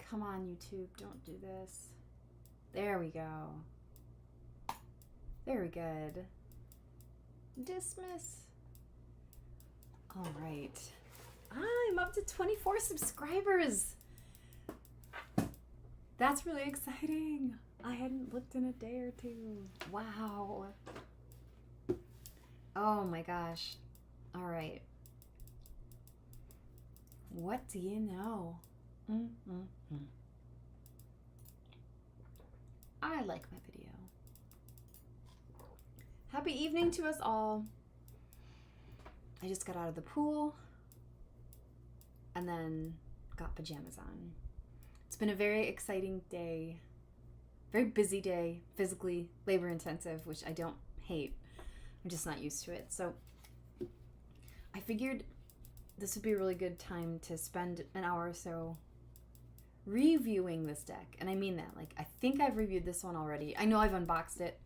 Come on, YouTube, don't do this. There we go. Very good. Dismiss. All right. I'm up to 24 subscribers. That's really exciting. I hadn't looked in a day or two. Wow. Oh my gosh. All right. What do you know? I like my video. Happy evening to us all. I just got out of the pool and then got pajamas on. It's been a very exciting day, very busy day, physically labor intensive, which I don't hate. I'm just not used to it. So I figured this would be a really good time to spend an hour or so reviewing this deck. And I mean that, like, I think I've reviewed this one already. I know I've unboxed it.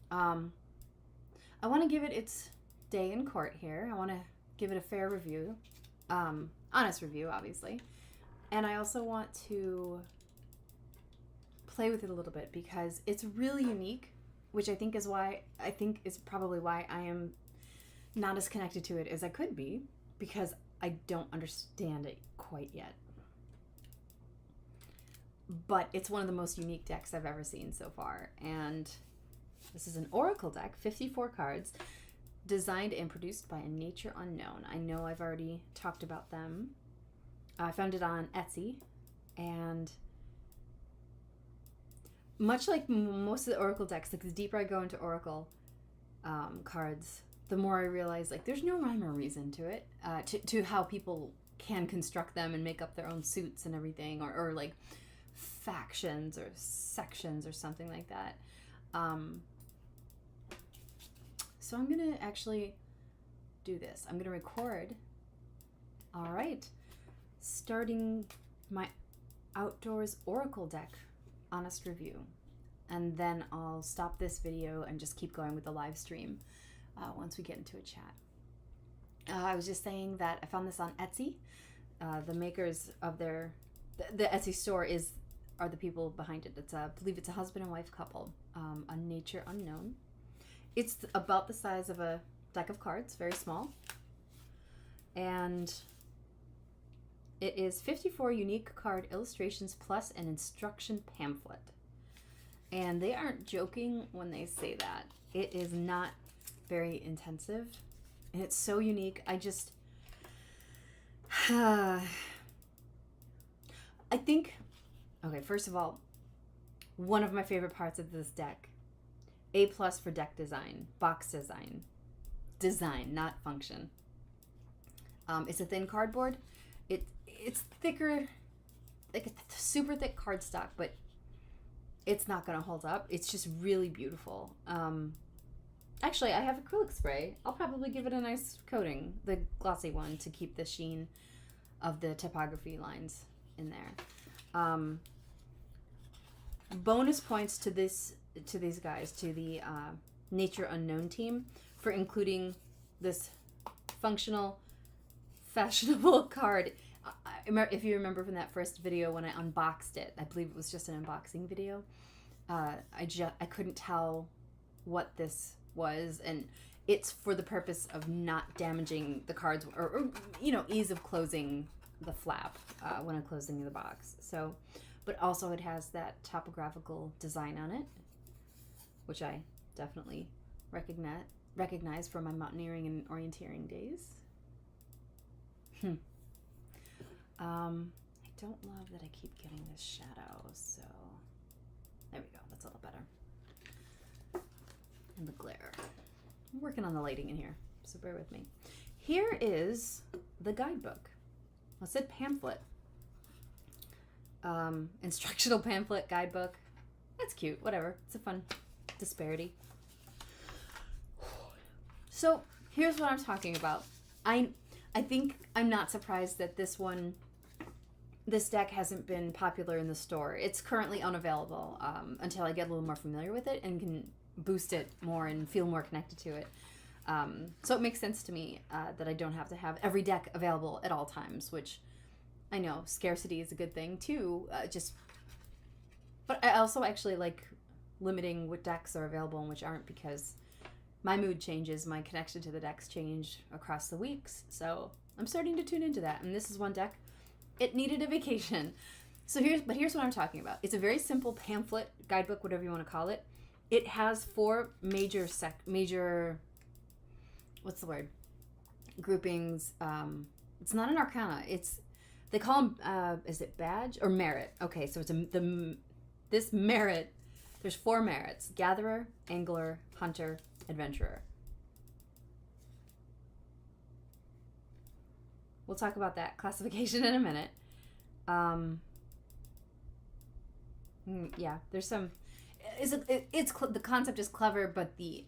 I want to give it its day in court here. I want to give it a fair review, honest review, obviously. And I also want to play with it a little bit because it's really unique, which I think is probably why I am not as connected to it as I could be, because I don't understand it quite yet. But it's one of the most unique decks I've ever seen so far. And this is an Oracle deck, 54 cards, designed and produced by a Nature Unknown. I know I've already talked about them. I found it on Etsy, and much like most of the Oracle decks, like the deeper I go into Oracle cards, the more I realize like there's no rhyme or reason to it, to how people can construct them and make up their own suits and everything, or like factions or sections or something like that. So I'm gonna actually do this. I'm gonna record. All right, starting my Outdoors Oracle deck honest review, and then I'll stop this video and just keep going with the live stream once we get into a chat. I was just saying that I found this on Etsy. The makers of the Etsy store are the people behind it. I believe it's a husband and wife couple, a Nature Unknown. It's about the size of a deck of cards, very small. And it is 54 unique card illustrations plus an instruction pamphlet. And they aren't joking when they say that. It is not very intensive. And it's so unique. I think, okay, first of all, one of my favorite parts of this deck, A+ for deck design, box design. Design, not function. It's a thin cardboard. It's thicker, like a super thick cardstock, but it's not going to hold up. It's just really beautiful. Actually, I have acrylic spray. I'll probably give it a nice coating, the glossy one, to keep the sheen of the typography lines in there. Bonus points to these guys, to the Nature Unknown team, for including this functional, fashionable card. If you remember from that first video when I unboxed it, I believe it was just an unboxing video. I couldn't tell what this was, and it's for the purpose of not damaging the cards, or ease of closing the flap when I'm closing the box. So, but also it has that topographical design on it, which I definitely recognize from my mountaineering and orienteering days. I don't love that I keep getting this shadow, so there we go. That's a little better. And the glare. I'm working on the lighting in here, so bear with me. Here is the guidebook. I said pamphlet. Instructional pamphlet, guidebook. That's cute. Whatever. It's a fun disparity. So here's what I'm talking about. I think I'm not surprised that this deck hasn't been popular in the store. It's currently unavailable until I get a little more familiar with it and can boost it more and feel more connected to it. So it makes sense to me that I don't have to have every deck available at all times, which I know scarcity is a good thing too. But I also actually like limiting what decks are available and which aren't, because my mood changes, my connection to the decks change across the weeks. So I'm starting to tune into that. And this is one deck. It needed a vacation. So here's what I'm talking about. It's a very simple pamphlet, guidebook, whatever you want to call it. It has four major what's the word? Groupings. It's not an arcana. They call them, is it badge or merit? Okay, so it's this merit, there's four merits: gatherer, angler, hunter, adventurer. We'll talk about that classification in a minute. Yeah, there's some. The concept is clever, but the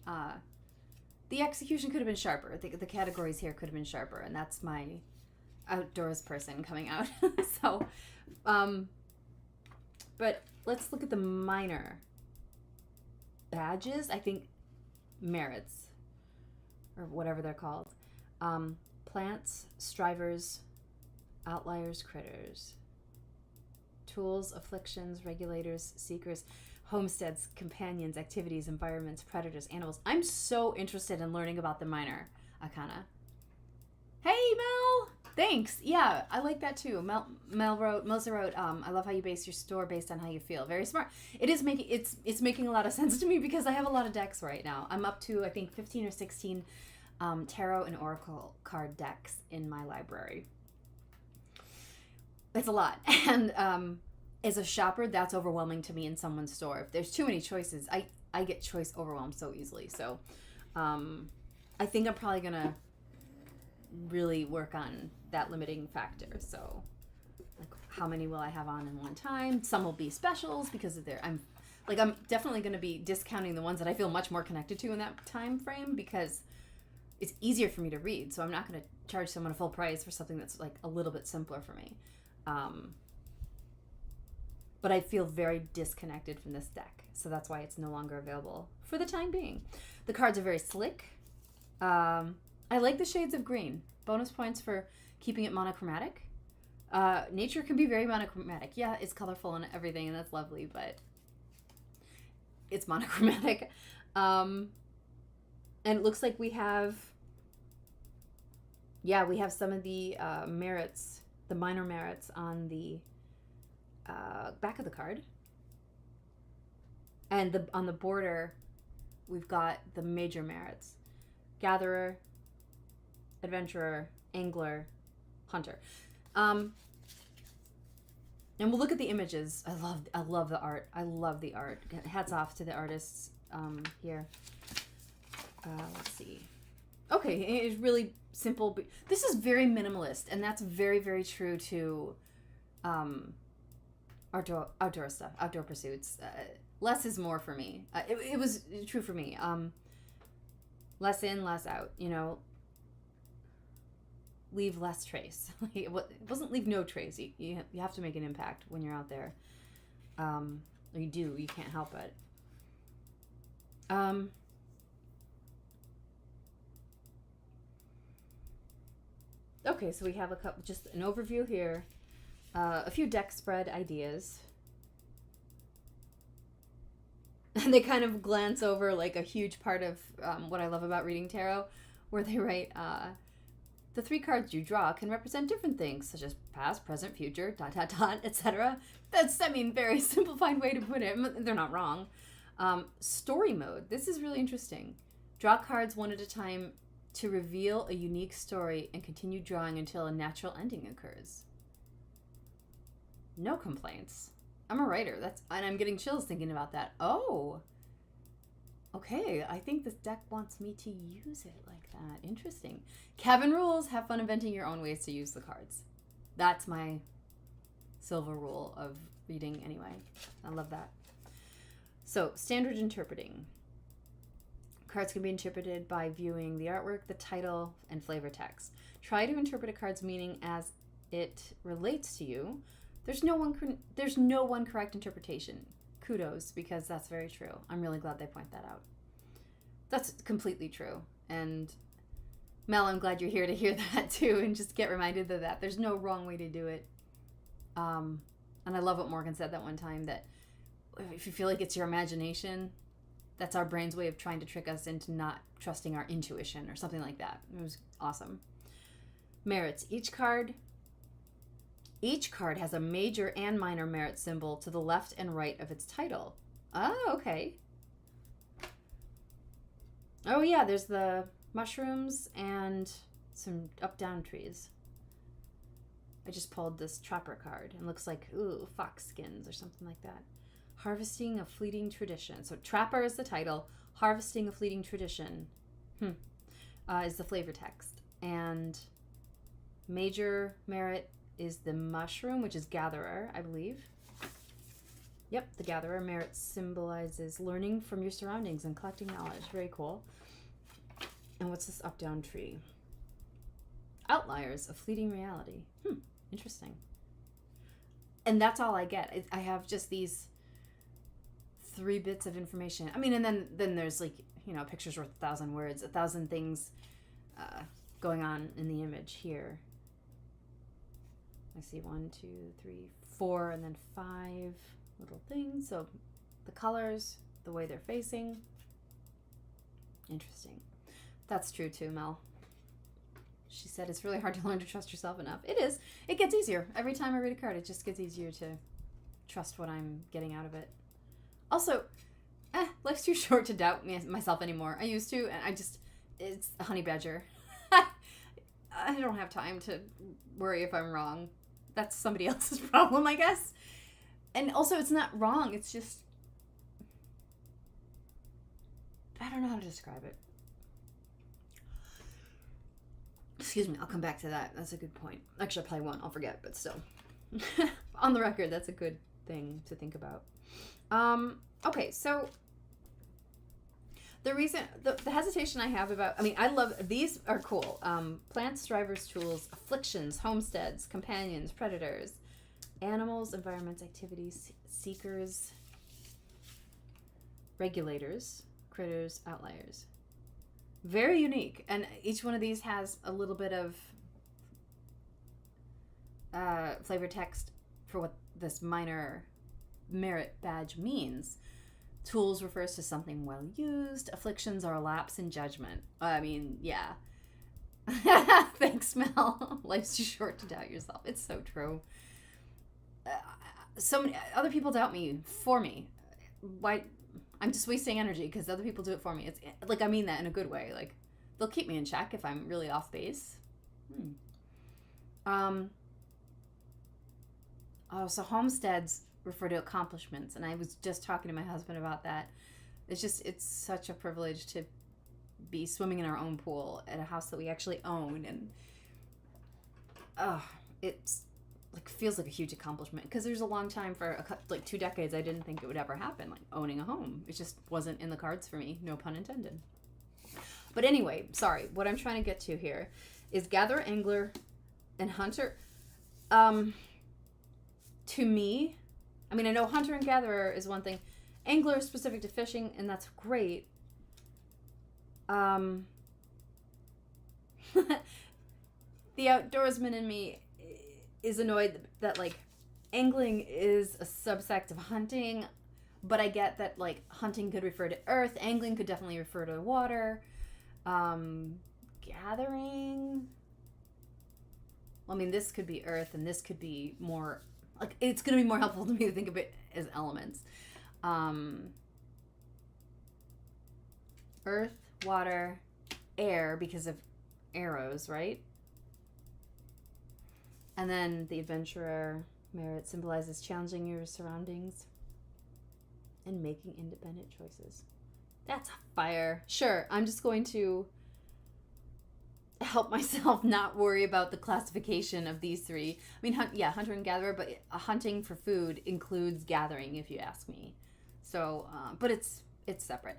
execution could have been sharper. The categories here could have been sharper, and that's my outdoors person coming out. So, but let's look at the minor badges. I think merits, or whatever they're called. Plants, strivers, outliers, critters. Tools, afflictions, regulators, seekers, homesteads, companions, activities, environments, predators, animals. I'm so interested in learning about the minor arcana. Hey, Mel! Thanks. Yeah, I like that too. Melissa wrote, I love how you base your store based on how you feel. Very smart. It's making a lot of sense to me because I have a lot of decks right now. I'm up to, I think, 15 or 16 tarot and oracle card decks in my library. It's a lot. And as a shopper, that's overwhelming to me in someone's store. If there's too many choices, I get choice overwhelmed so easily. So I think I'm probably going to really work on that limiting factor. So like, how many will I have on in one time? Some will be specials because of I'm definitely going to be discounting the ones that I feel much more connected to in that time frame, because it's easier for me to read. So I'm not going to charge someone a full price for something that's like a little bit simpler for me. But I feel very disconnected from this deck, so that's why it's no longer available for the time being. The cards are very slick. I like the shades of green. Bonus points for keeping it monochromatic. Nature can be very monochromatic. Yeah, it's colorful and everything, and that's lovely, but it's monochromatic. And it looks like we have some of the merits, the minor merits on the back of the card, and on the border we've got the major merits: gatherer, adventurer, angler, hunter. And we'll look at the images. I love the art. I love the art. Hats off to the artists here. Let's see. Okay, it's really simple. But this is very minimalist, and that's very, very true to outdoor stuff, outdoor pursuits. Less is more for me. It was true for me. Less in, less out. Leave less trace. It wasn't leave no trace. You have to make an impact when you're out there. You do. You can't help it. Okay, so we have just an overview here. A few deck spread ideas. And they kind of glance over like a huge part of what I love about reading tarot, where they write, the 3 cards you draw can represent different things, such as past, present, future, ... etc. That's, very simplified way to put it. They're not wrong. Story mode. This is really interesting. Draw cards one at a time to reveal a unique story and continue drawing until a natural ending occurs. No complaints. I'm a writer. And I'm getting chills thinking about that. Oh, okay. I think this deck wants me to use it like that. Interesting. Kevin rules. Have fun inventing your own ways to use the cards. That's my silver rule of reading anyway. I love that. So, standard interpreting. Cards can be interpreted by viewing the artwork, the title, and flavor text. Try to interpret a card's meaning as it relates to you. There's no one correct interpretation. Kudos, because that's very true. I'm really glad they point that out. That's completely true. And Mel, I'm glad you're here to hear that too, and just get reminded of that. There's no wrong way to do it. And I love what Morgan said that one time, that if you feel like it's your imagination, that's our brain's way of trying to trick us into not trusting our intuition or something like that. It was awesome. Merits. Each card has a major and minor merit symbol to the left and right of its title. Oh, okay. Oh, yeah, there's the mushrooms and some up-down trees. I just pulled this Trapper card and looks like, ooh, fox skins or something like that. Harvesting a Fleeting Tradition. So Trapper is the title. Harvesting a Fleeting Tradition is the flavor text. And major merit is the mushroom, which is Gatherer, I believe. Yep, the Gatherer. Merit symbolizes learning from your surroundings and collecting knowledge. Very cool. And what's this up-down tree? Outliers, a fleeting reality. Interesting. And that's all I get. I have just these 3 bits of information. I mean, and then there's like, you know, pictures worth 1,000 words, 1,000 things going on in the image here. I see 1, 2, 3, 4, and then 5 little things. So the colors, the way they're facing. Interesting. That's true too, Mel. She said it's really hard to learn to trust yourself enough. It is. It gets easier. Every time I read a card, it just gets easier to trust what I'm getting out of it. Also, life's too short to doubt myself anymore. I used to, and it's a honey badger. I don't have time to worry if I'm wrong. That's somebody else's problem, I guess. And also, it's not wrong. It's just, I don't know how to describe it. Excuse me, I'll come back to that. That's a good point. Actually, I probably won't. I'll forget, but still. On the record, that's a good thing to think about. Okay, so the hesitation I have about, I love, these are cool. Plants, drivers, tools, afflictions, homesteads, companions, predators, animals, environments, activities, seekers, regulators, critters, outliers. Very unique, and each one of these has a little bit of flavor text for what this minor merit badge means. Tools refers to something well used. Afflictions are a lapse in judgment. I mean, yeah. Thanks, Mel. Life's too short to doubt yourself. It's so true. So many other people doubt me for me. Why? I'm just wasting energy because other people do it for me. It's like, I mean that in a good way. Like, they'll keep me in check if I'm really off base. So homesteads refer to accomplishments, and I was just talking to my husband about that. It's such a privilege to be swimming in our own pool at a house that we actually own, and it's like feels like a huge accomplishment, because there's a long time, for like 2 decades, I didn't think it would ever happen, like owning a home. It just wasn't in the cards for me, no pun intended. But anyway, sorry, what I'm trying to get to here is gatherer, angler, and hunter. To me, I mean, I know hunter and gatherer is one thing. Angler is specific to fishing, and that's great. The outdoorsman in me is annoyed that, like, angling is a subsect of hunting, but I get that, like, hunting could refer to earth. Angling could definitely refer to water. Gathering, well, I mean, this could be earth, and this could be more, like, it's going to be more helpful to me to think of it as elements. Earth, water, air, because of arrows, right? And then the adventurer merit symbolizes challenging your surroundings and making independent choices. That's a fire. Sure, I'm just going to help myself not worry about the classification of these 3. I mean, hunter and gatherer, but hunting for food includes gathering, if you ask me. So, but it's separate.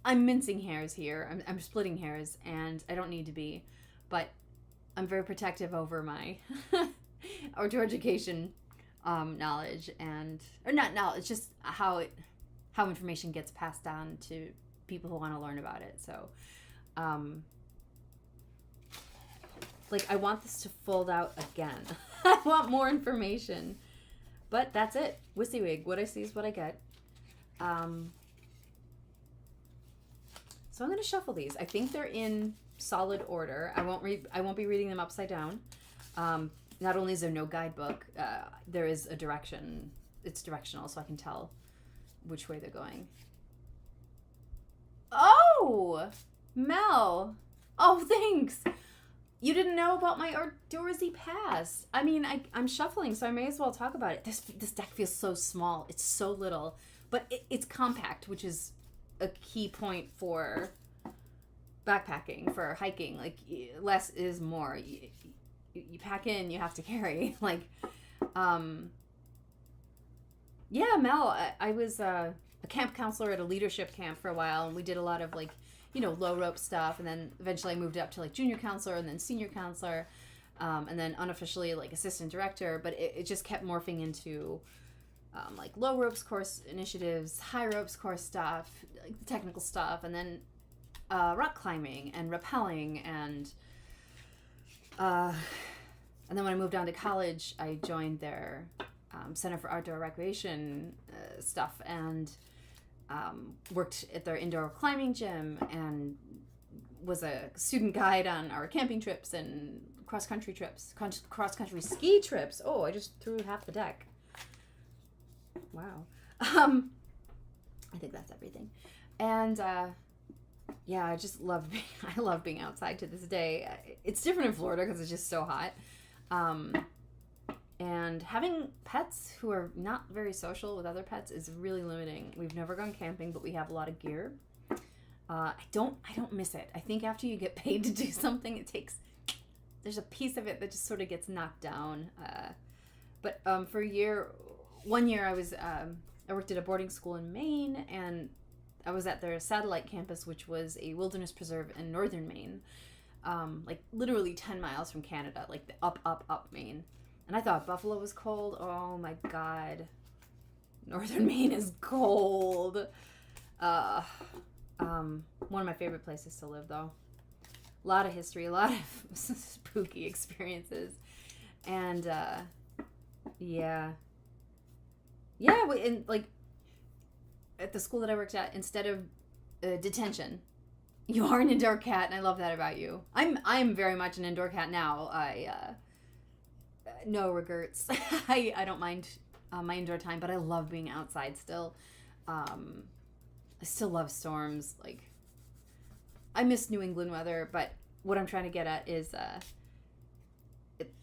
I'm mincing hairs here. I'm splitting hairs, and I don't need to be, but I'm very protective over my outdoor education knowledge, or not knowledge, just how information gets passed on to people who want to learn about it. So, like, I want this to fold out again. I want more information. But that's it. WYSIWYG. What I see is what I get. So I'm going to shuffle these. I think they're in solid order. I won't be reading them upside down. Not only is there no guidebook, there is a direction. It's directional, so I can tell which way they're going. Oh, Mel. Oh, thanks. You didn't know about my outdoorsy pass. I mean, I'm shuffling, so I may as well talk about it. This deck feels so small. It's so little, but it's compact, which is a key point for backpacking, for hiking. Like, less is more. You pack in, you have to carry. Like, yeah, Mel, I was a camp counselor at a leadership camp for a while, and we did a lot of, like, low rope stuff, and then eventually I moved up to, like, junior counselor and then senior counselor, and then unofficially, like, assistant director, but it just kept morphing into, like, low ropes course initiatives, high ropes course stuff, like, the technical stuff, and then rock climbing and rappelling, and then when I moved on to college, I joined their Center for Outdoor Recreation stuff, and worked at their indoor climbing gym, and was a student guide on our camping trips and cross-country trips, cross-country ski trips. Oh, I just threw half the deck. Wow. I think that's everything. And yeah, I just love being outside to this day. It's different in Florida because it's just so hot. And having pets who are not very social with other pets is really limiting. We've never gone camping, but we have a lot of gear. I don't miss it. I think after you get paid to do something, there's a piece of it that just sort of gets knocked down. But for 1 year I worked at a boarding school in Maine, and I was at their satellite campus, which was a wilderness preserve in northern Maine, like literally 10 miles from Canada, like the up Maine. And I thought Buffalo was cold. Oh my God. Northern Maine is cold. One of my favorite places to live, though. A lot of history, a lot of spooky experiences. And yeah. And like at the school that I worked at, instead of detention, you are an indoor cat, and I love that about you. I'm very much an indoor cat now. No regrets. I don't mind my indoor time, but I love being outside still. I still love storms. Like, I miss New England weather, but what I'm trying to get at is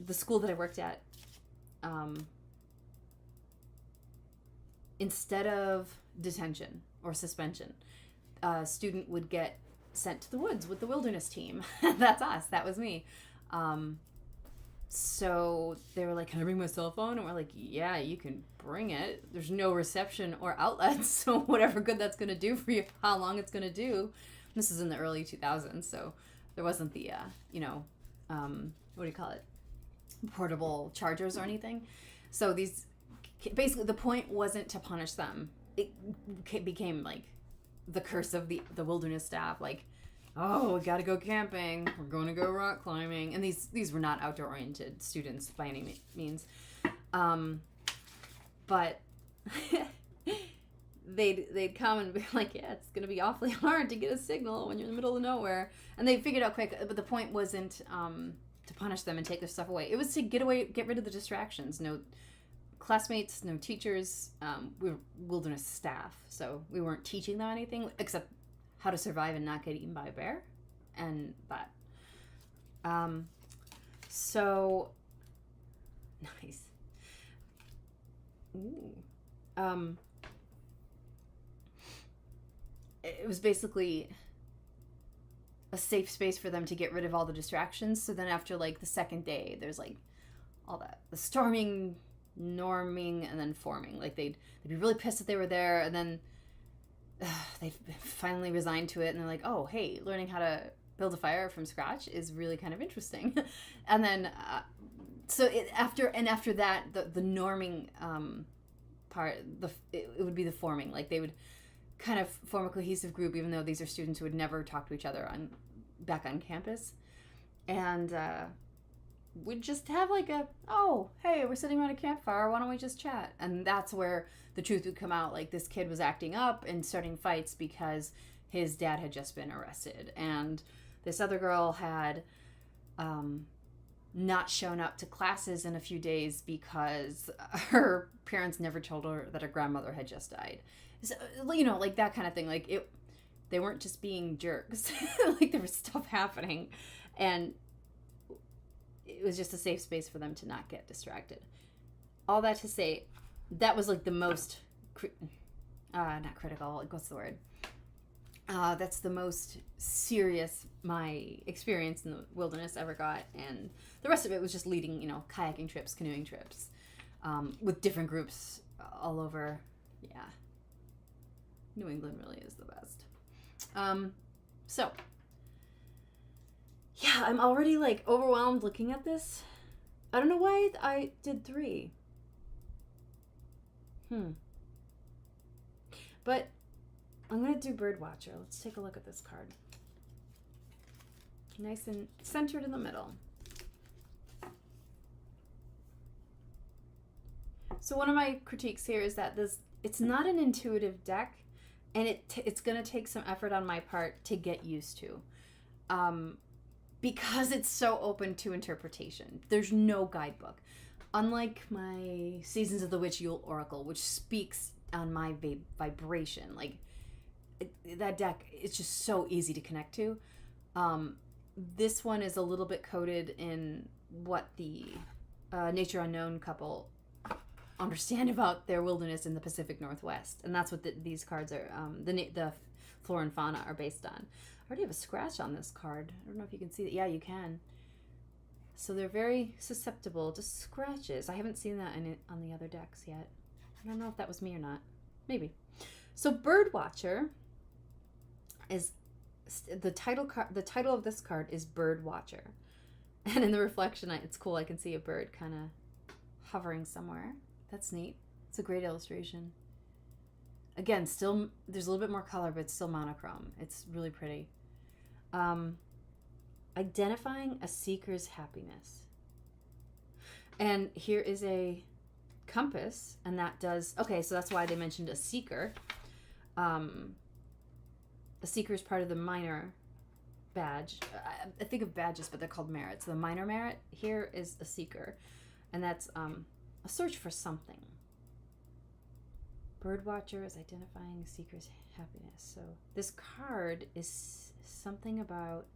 the school that I worked at, instead of detention or suspension, a student would get sent to the woods with the wilderness team. That's us. That was me. So they were like, can I bring my cell phone? And we're like, yeah, you can bring it. There's no reception or outlets, so whatever good that's going to do for you, how long it's going to do. This is in the early 2000s, so there wasn't the, what do you call it? Portable chargers or anything. So these, basically the point wasn't to punish them. It became like the curse of the wilderness staff, like, oh, we gotta go camping, we're going to go rock climbing. And these were not outdoor oriented students by any means, but they'd come and be like, yeah, it's gonna be awfully hard to get a signal when you're in the middle of nowhere. And they figured out quick, but the point wasn't to punish them and take their stuff away. It was to get rid of the distractions. No classmates, no teachers. We were wilderness staff, so we weren't teaching them anything except how to survive and not get eaten by a bear, and that. So nice. Ooh. It was basically a safe space for them to get rid of all the distractions. So then after like the second day, there's like all that, the storming, norming, and then forming. Like they'd be really pissed that they were there, and then they finally resigned to it, and they're like, oh, hey, learning how to build a fire from scratch is really kind of interesting. And then after that, the norming part, it would be the forming. Like they would kind of form a cohesive group, even though these are students who would never talk to each other back on campus. And would just have like a, oh, hey, we're sitting around a campfire, why don't we just chat? And that's where the truth would come out. Like, this kid was acting up and starting fights because his dad had just been arrested, and this other girl had not shown up to classes in a few days because her parents never told her that her grandmother had just died. So, you know, like that kind of thing. Like, they weren't just being jerks. Like, there was stuff happening, and it was just a safe space for them to not get distracted. All that to say, that was like the most not critical, like, what's the word? That's the most serious my experience in the wilderness ever got. And the rest of it was just leading, you know, kayaking trips, canoeing trips, with different groups all over. Yeah. New England really is the best. So, yeah, I'm already, like, overwhelmed looking at this. I don't know why I did 3. But I'm going to do Birdwatcher. Let's take a look at this card. Nice and centered in the middle. So one of my critiques here is that it's not an intuitive deck, and it's going to take some effort on my part to get used to. Because it's so open to interpretation. There's no guidebook. Unlike my Seasons of the Witch Yule Oracle, which speaks on my vibration. Like, that deck, it's just so easy to connect to. This one is a little bit coded in what the Nature Unknown couple understand about their wilderness in the Pacific Northwest. And that's what these cards are, the flora and fauna are based on. I already have a scratch on this card. I don't know if you can see that. Yeah, you can. So they're very susceptible to scratches. I haven't seen that on the other decks yet. I don't know if that was me or not. Maybe. So Birdwatcher is the title. The title of this card is Birdwatcher, and in the reflection, it's cool. I can see a bird kind of hovering somewhere. That's neat. It's a great illustration. Again, still there's a little bit more color, but it's still monochrome. It's really pretty. Identifying a seeker's happiness. And here is a compass, and that does, okay, so that's why they mentioned a seeker. A seeker is part of the minor badge. I think of badges, but they're called merits. The minor merit here is a seeker, and that's a search for something. Birdwatcher is identifying a seeker's happiness. So this card is something about,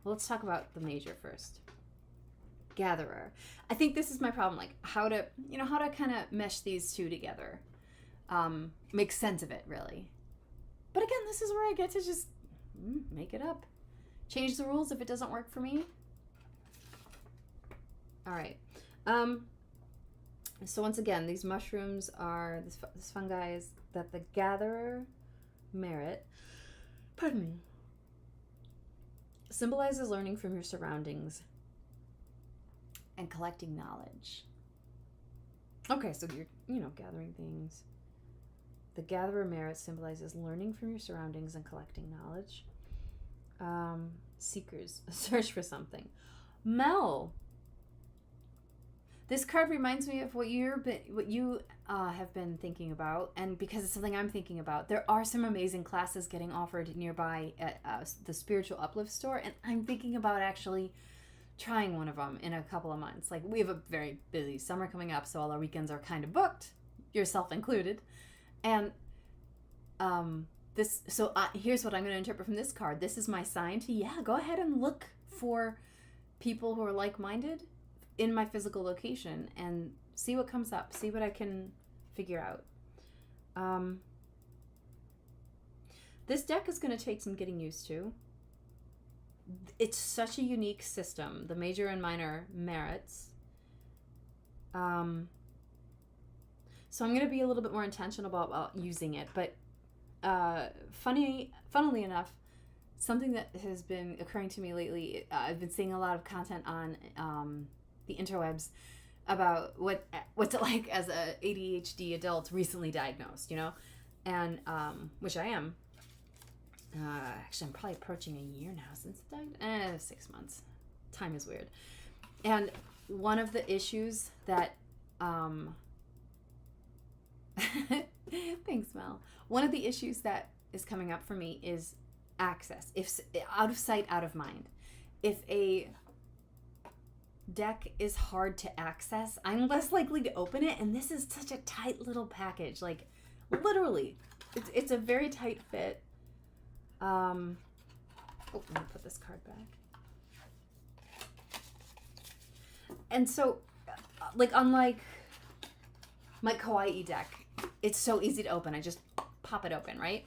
well, let's talk about the major first. Gatherer. I think this is my problem, like how to kind of mesh these two together. Make sense of it, really. But again, this is where I get to just make it up. Change the rules if it doesn't work for me. All right. So once again, these mushrooms are, this fungi is that the gatherer merit, pardon me, symbolizes learning from your surroundings and collecting knowledge. Okay, so you're, gathering things. The gatherer merit symbolizes learning from your surroundings and collecting knowledge. Seekers, search for something. Mel. This card reminds me of what you have been thinking about, and because it's something I'm thinking about. There are some amazing classes getting offered nearby at the Spiritual Uplift store, and I'm thinking about actually trying one of them in a couple of months. Like, we have a very busy summer coming up, so all our weekends are kind of booked, yourself included. And here's what I'm going to interpret from this card. This is my sign to, go ahead and look for people who are like-minded in my physical location and see what comes up, see what I can figure out. This deck is going to take some getting used to. It's such a unique system, the major and minor merits. So I'm going to be a little bit more intentional about using it, but funnily enough, something that has been occurring to me lately, I've been seeing a lot of content on the interwebs about what's it like as a ADHD adult recently diagnosed, and which I am. Actually, I'm probably approaching a year now since the 6 months. Time is weird. And one of the issues that thanks, Mel. One of the issues that is coming up for me is access. If out of sight, out of mind. If a deck is hard to access, I'm less likely to open it, and this is such a tight little package. Like, literally, it's a very tight fit. Oh, let me put this card back. And so, like, unlike my Kawaii deck, it's so easy to open. I just pop it open, right?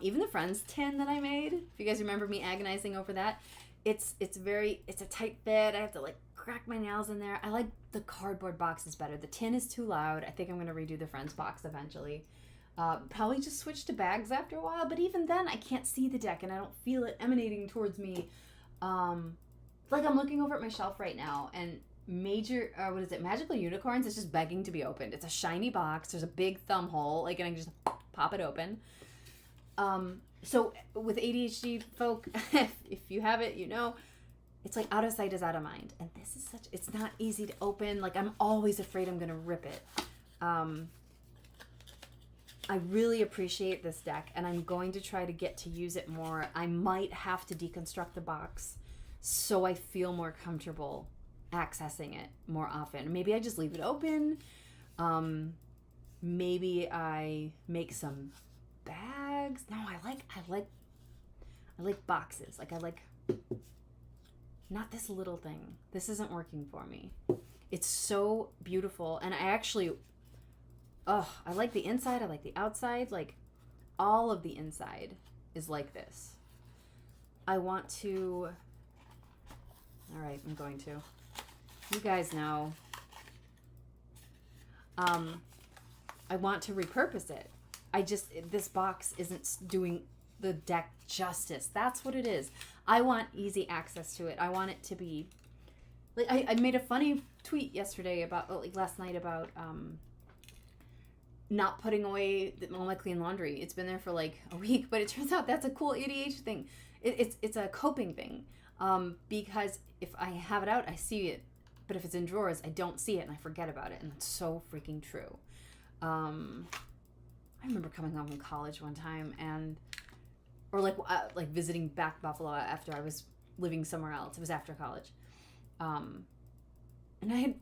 Even the Friends tin that I made, if you guys remember me agonizing over that, it's a tight fit. I have to, like, crack my nails in there. I like the cardboard boxes better. The tin is too loud. I think I'm going to redo the Friends box eventually. Probably just switch to bags after a while, but even then I can't see the deck and I don't feel it emanating towards me. Like, I'm looking over at my shelf right now, and Magical Unicorns is just begging to be opened. It's a shiny box. There's a big thumb hole, like, and I can just pop it open. So with ADHD folk, if you have it, you know, it's like out of sight is out of mind. And this is it's not easy to open. Like, I'm always afraid I'm going to rip it. I really appreciate this deck, and I'm going to try to get to use it more. I might have to deconstruct the box so I feel more comfortable accessing it more often. Maybe I just leave it open. Maybe I make some bags. No, I like boxes. Like, I like not this little thing. This isn't working for me. It's so beautiful, and I like the inside. I like the outside. Like, all of the inside is like this. I want to. All right, I'm going to. You guys know. I want to repurpose it. This box isn't doing the deck justice. That's what it is. I want easy access to it. I want it to be, like, I made a funny tweet last night about not putting away all my clean laundry. It's been there for like a week, but it turns out that's a cool ADHD thing. It's a coping thing, because if I have it out, I see it, but if it's in drawers, I don't see it and I forget about it, and that's so freaking true. I remember coming home from college one time or visiting back Buffalo after I was living somewhere else. It was after college. And I had,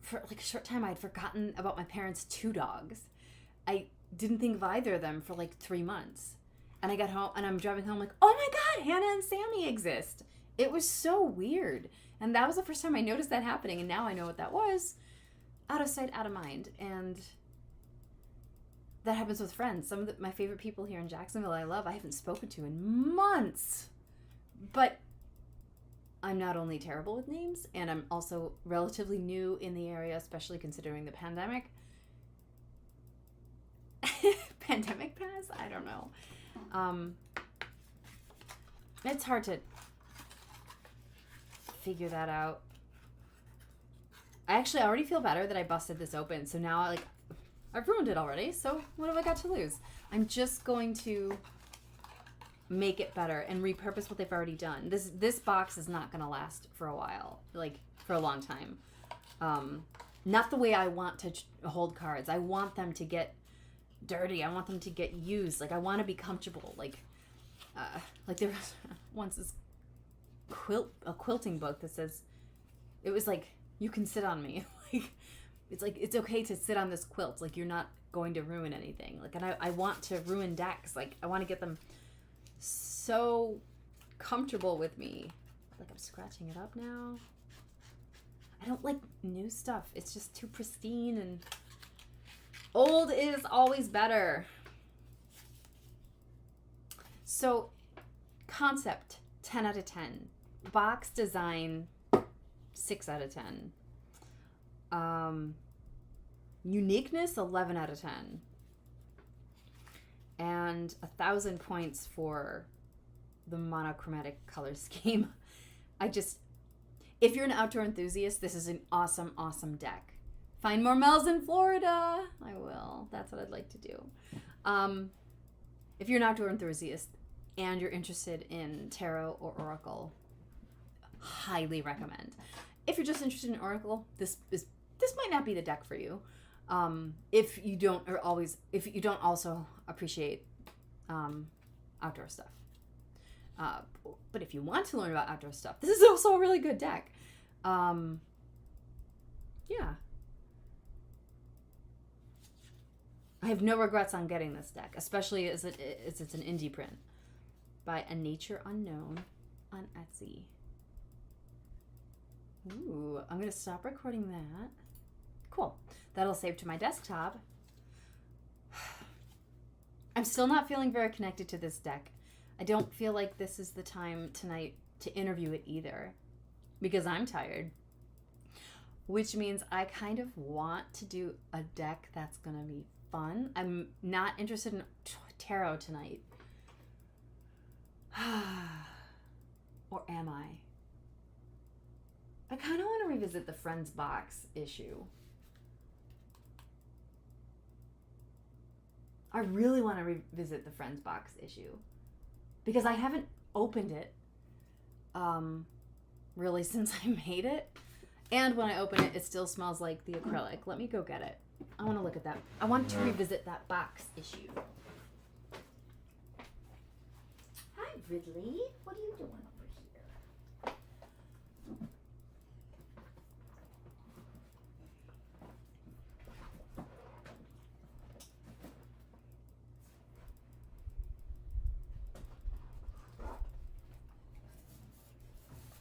for like a short time, I had forgotten about my parents' 2 dogs. I didn't think of either of them for like 3 months. And I got home, and I'm driving home like, oh my God, Hannah and Sammy exist. It was so weird. And that was the first time I noticed that happening. And now I know what that was. Out of sight, out of mind. And that happens with friends. Some of my favorite people here in Jacksonville I haven't spoken to in months. But I'm not only terrible with names, and I'm also relatively new in the area, especially considering the pandemic. Pandemic pass? I don't know. It's hard to figure that out. I actually already feel better that I busted this open. So now, I've ruined it already. So what have I got to lose? I'm just going to make it better and repurpose what they've already done. This box is not going to last for a while, for a long time. Not the way I want to hold cards. I want them to get dirty. I want them to get used. I want to be comfortable. There was once this quilting book that says, it was like, you can sit on me. It's okay to sit on this quilt. You're not going to ruin anything. And I want to ruin decks. I want to get them so comfortable with me. I'm scratching it up now. I don't like new stuff. It's just too pristine, and old is always better. So, concept, 10 out of 10. Box design, 6 out of 10. Uniqueness, 11 out of 10. And 1,000 points for the monochromatic color scheme. If you're an outdoor enthusiast, this is an awesome, awesome deck. Find more Mel's in Florida. I will. That's what I'd like to do. If you're an outdoor enthusiast and you're interested in tarot or oracle, highly recommend. if you're just interested in Oracle, this might not be the deck for you. If you don't also appreciate outdoor stuff. But if you want to learn about outdoor stuff, this is also a really good deck. Yeah. I have no regrets on getting this deck, especially as it's an indie print by A Nature Unknown on Etsy. Ooh, I'm going to stop recording that. Cool. That'll save to my desktop. I'm still not feeling very connected to this deck. I don't feel like this is the time tonight to interview it either, because I'm tired. Which means I kind of want to do a deck that's going to be fun. I'm not interested in tarot tonight. Or am I? I kind of want to revisit the Friends box issue. I really want to revisit the Friends box issue because I haven't opened it really since I made it. And when I open it, it still smells like the acrylic. Let me go get it. I want to look at that. I want to revisit that box issue. Hi, Ridley. What are you doing over here?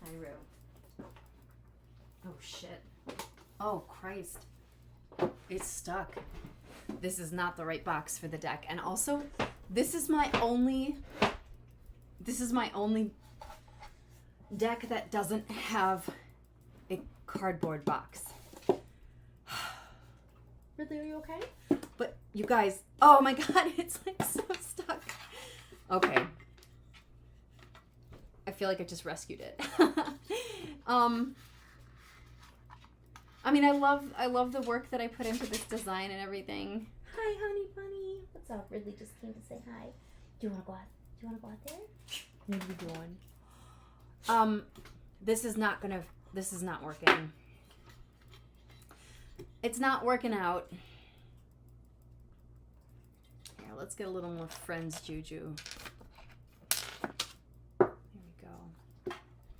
Hi, Rue. Oh, shit. Oh, Christ. It's stuck. This is not the right box for the deck. And also, this is my only deck that doesn't have a cardboard box. Ridley, are you okay? But you guys, oh my God, it's like so stuck. Okay. I feel like I just rescued it. I mean, I love the work that I put into this design and everything. Hi, honey bunny. What's up? Ridley just came to say hi. Do you want to go out? Do you want to go out there? What are you doing? This is not working. It's not working out. Here, let's get a little more Friends juju. There we go.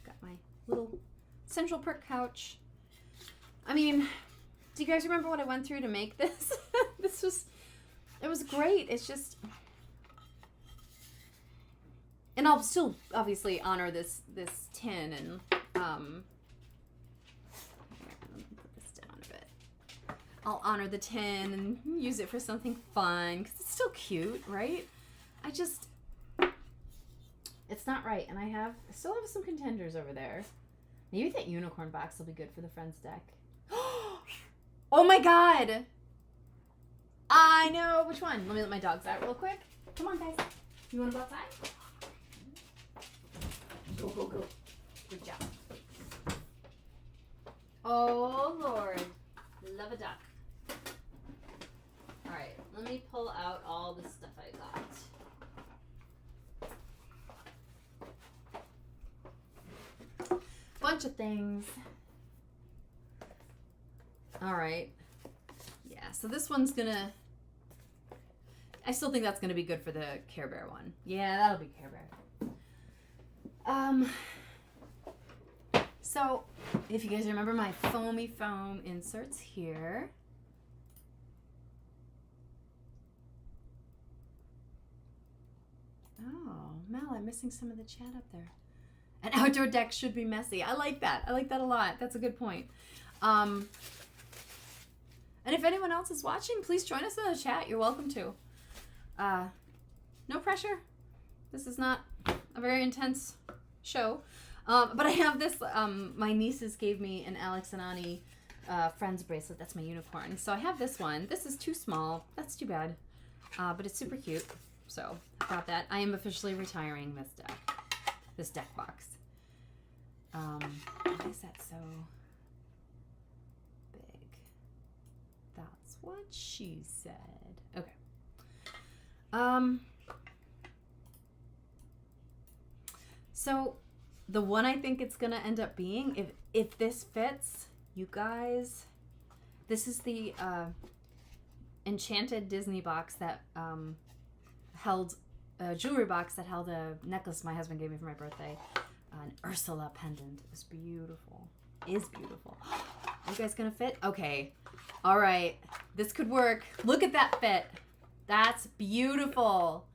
Got my little Central Perk couch. I mean, do you guys remember what I went through to make this? It was great. It's just, and I'll still obviously honor this tin and here, let me put this down a bit. I'll honor the tin and use it for something fun because it's still cute, right? It's not right, and I still have some contenders over there. Maybe that unicorn box will be good for the Friends deck. Oh my God! I know which one. Let me let my dogs out real quick. Come on, guys. You want to go outside? Go, go, go. Good job. Oh, Lord. Love a duck. All right. Let me pull out all the stuff I got. Bunch of things. All right. Yeah, so this one's gonna, I still think that's gonna be good for the Care Bear one. Yeah, that'll be Care Bear. So if you guys remember my foamy foam inserts here. Oh, Mel, I'm missing some of the chat up there. An outdoor deck should be messy. I like that. I like that a lot. That's a good point. And if anyone else is watching, please join us in the chat. You're welcome to. No pressure. This is not a very intense show. But I have this, my nieces gave me an Alex and Ani Friends bracelet. That's my unicorn. So I have this one. This is too small. That's too bad. But it's super cute. So I got that. I am officially retiring this deck box. Why is that so big? That's what she said. Okay. So the one I think it's gonna end up being, if this fits, you guys, this is the enchanted Disney box that held a jewelry box that held a necklace my husband gave me for my birthday, an Ursula pendant. It was beautiful. Is beautiful. Are you guys gonna fit? Okay. All right. This could work. Look at that fit. That's beautiful.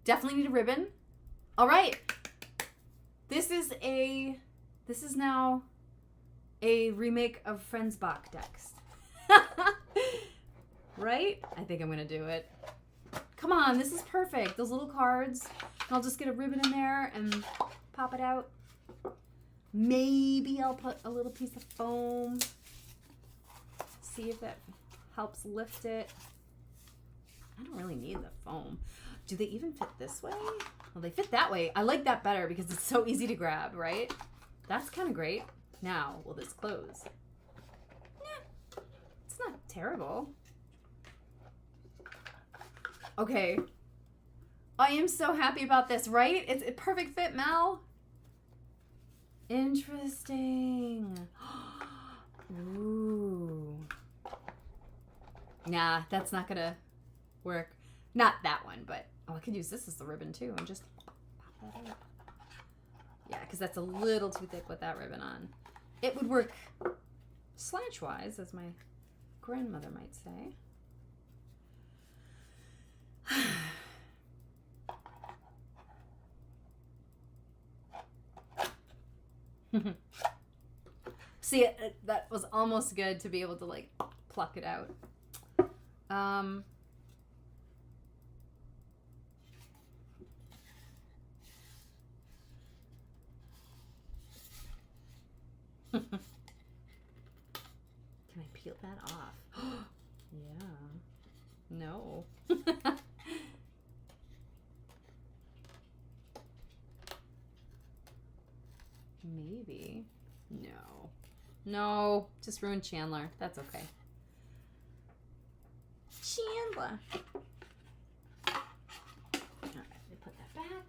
Definitely need a ribbon. All right. This is now a remake of Friends Bach decks. Right? I think I'm gonna do it. Come on, this is perfect. Those little cards. I'll just get a ribbon in there and pop it out. Maybe I'll put a little piece of foam. See if that helps lift it. I don't really need the foam. Do they even fit this way? Well, they fit that way. I like that better because it's so easy to grab, right? That's kind of great. Now, will this close? Yeah, it's not terrible. Okay. I am so happy about this, right? It's a perfect fit, Mel. Interesting. Ooh. Nah, that's not gonna work. Not that one, but I could use this as the ribbon too and just pop that up. Yeah, because that's a little too thick with that ribbon on. It would work slanch-wise, as my grandmother might say. See, that was almost good to be able to like pluck it out. Can I peel that off? Yeah. No. Maybe. No. No. Just ruined Chandler. That's okay. Chandler. Alright, let me put that back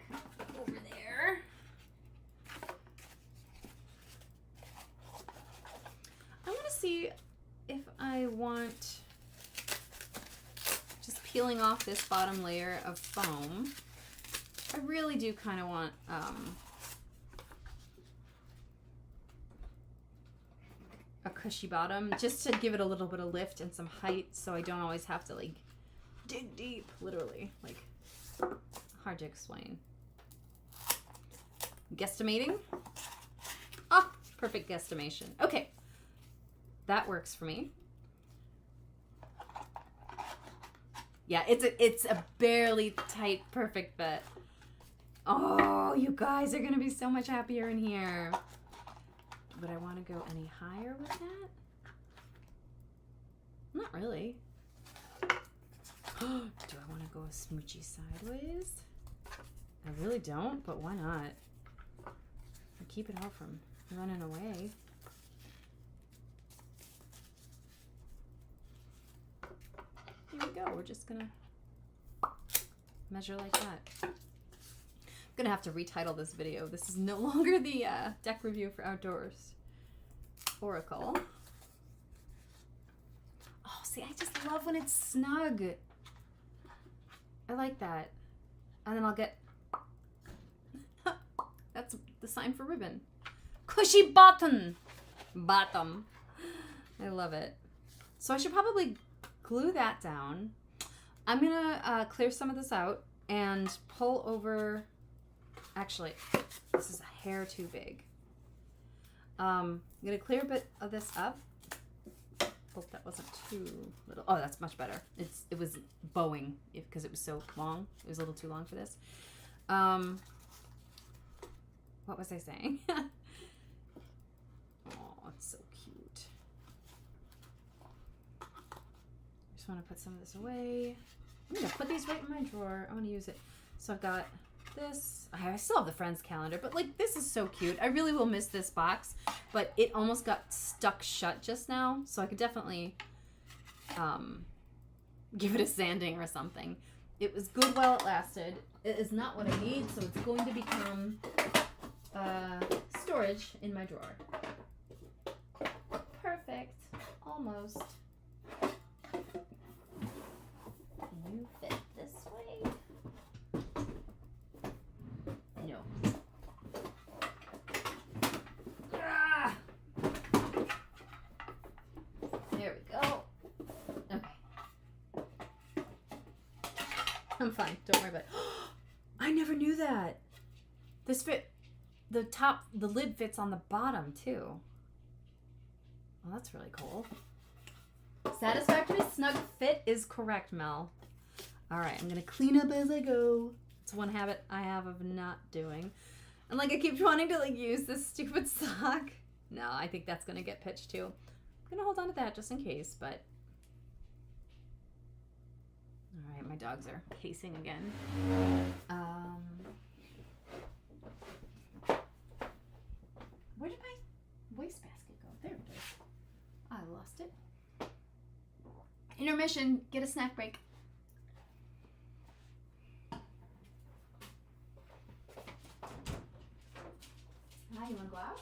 over there. I want to see if I want just peeling off this bottom layer of foam. I really do kind of want a cushy bottom just to give it a little bit of lift and some height so I don't always have to like dig deep, literally. Like, hard to explain. Guesstimating. Oh, perfect guesstimation. Okay. That works for me. Yeah, it's a barely tight, perfect fit. Oh, you guys are gonna be so much happier in here. Would I want to go any higher with that? Not really. Do I want to go a smoochy sideways? I really don't, but why not? I'll keep it all from running away. Here we go. We're just gonna measure like that. I'm gonna have to retitle this video. This is no longer the deck review for Outdoors Oracle. Oh, see, I just love when it's snug. I like that. And then I'll get... That's the sign for ribbon. Cushy bottom. Bottom. I love it. So I should probably glue that down. I'm gonna clear some of this out and pull over... Actually, this is a hair too big. I'm gonna clear a bit of this up. Hope that wasn't too little. Oh, that's much better. It was bowing because it was so long. It was a little too long for this. What was I saying? Oh, it's so cute. Just want to put some of this away. I'm gonna put these right in my drawer. I want to use it. So I've got this. I still have the Friends calendar, but like this is so cute. I really will miss this box, but it almost got stuck shut just now, so I could definitely give it a sanding or something. It was good while it lasted. It is not what I need, so it's going to become storage in my drawer. Perfect. Almost. You fit this way? No. Ah! There we go. Okay. I'm fine. Don't worry about it. I never knew that. This fit. The lid fits on the bottom too. Well, that's really cool. Satisfactory snug fit is correct, Mel. All right, I'm gonna clean up as I go. It's one habit I have of not doing. And like I keep wanting to like use this stupid sock. No, I think that's gonna get pitched too. I'm gonna hold on to that just in case, but. All right, my dogs are pacing again. Where did my wastebasket go? There it is. I lost it. Intermission. Get a snack break. Hi, you want to go out?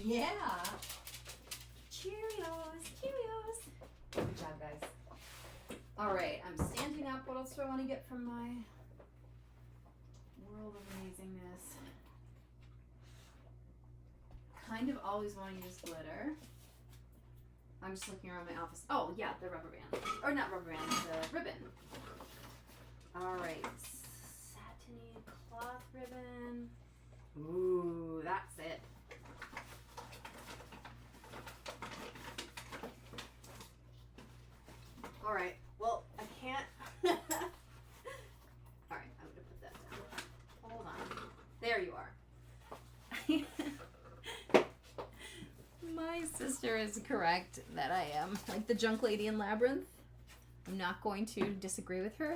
Yeah. Cheerios. Cheerios. Good job, guys. All right, I'm standing up. What else do I want to get from my world of amazingness? Kind of always want to use glitter. I'm just looking around my office. Oh, yeah, the rubber band. Or not rubber band, the ribbon. All right. Satiny cloth ribbon. Ooh, that's it. All right. Well, I can't. All right, I'm going to put that down. Hold on. There you are. My sister is correct that I am like the junk lady in Labyrinth. I'm not going to disagree with her,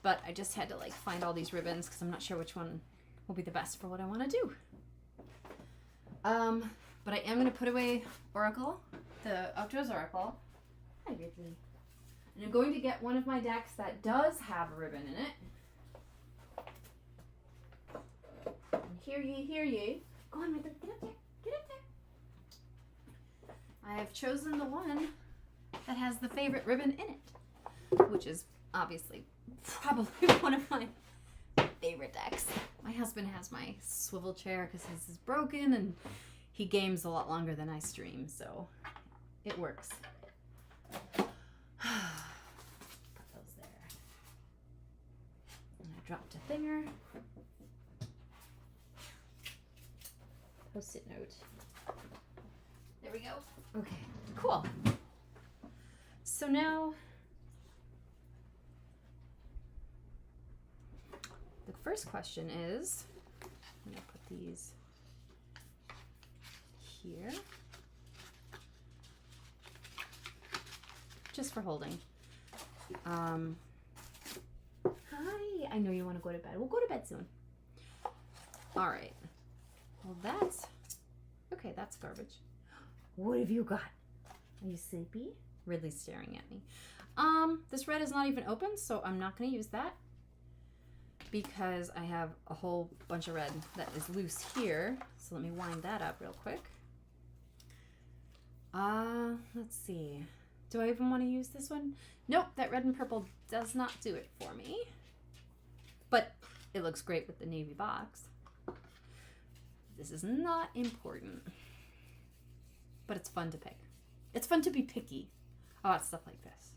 but I just had to like find all these ribbons because I'm not sure which one will be the best for what I want to do. But I am going to put away Oracle, the Outdoors Oracle. Hi, Ridley. And I'm going to get one of my decks that does have a ribbon in it. And hear ye, hear ye. Go on, Ridley, get up there, get up there. I have chosen the one that has the favorite ribbon in it, which is obviously probably one of my favorite decks. My husband has my swivel chair because his is broken and he games a lot longer than I stream, so it works. Put those there. And I dropped a thinger. Post-it note. There we go. Okay, cool. So now, the first question is, I'm going to put these here. Just for holding. Hi, I know you want to go to bed. We'll go to bed soon. All right. Well, that's, okay, that's garbage. What have you got? Are you sleepy? Ridley's staring at me. This red is not even open, so I'm not going to use that because I have a whole bunch of red that is loose here. So let me wind that up real quick. Let's see. Do I even want to use this one? Nope, that red and purple does not do it for me. But it looks great with the navy box. This is not important. But it's fun to pick. It's fun to be picky about stuff like this.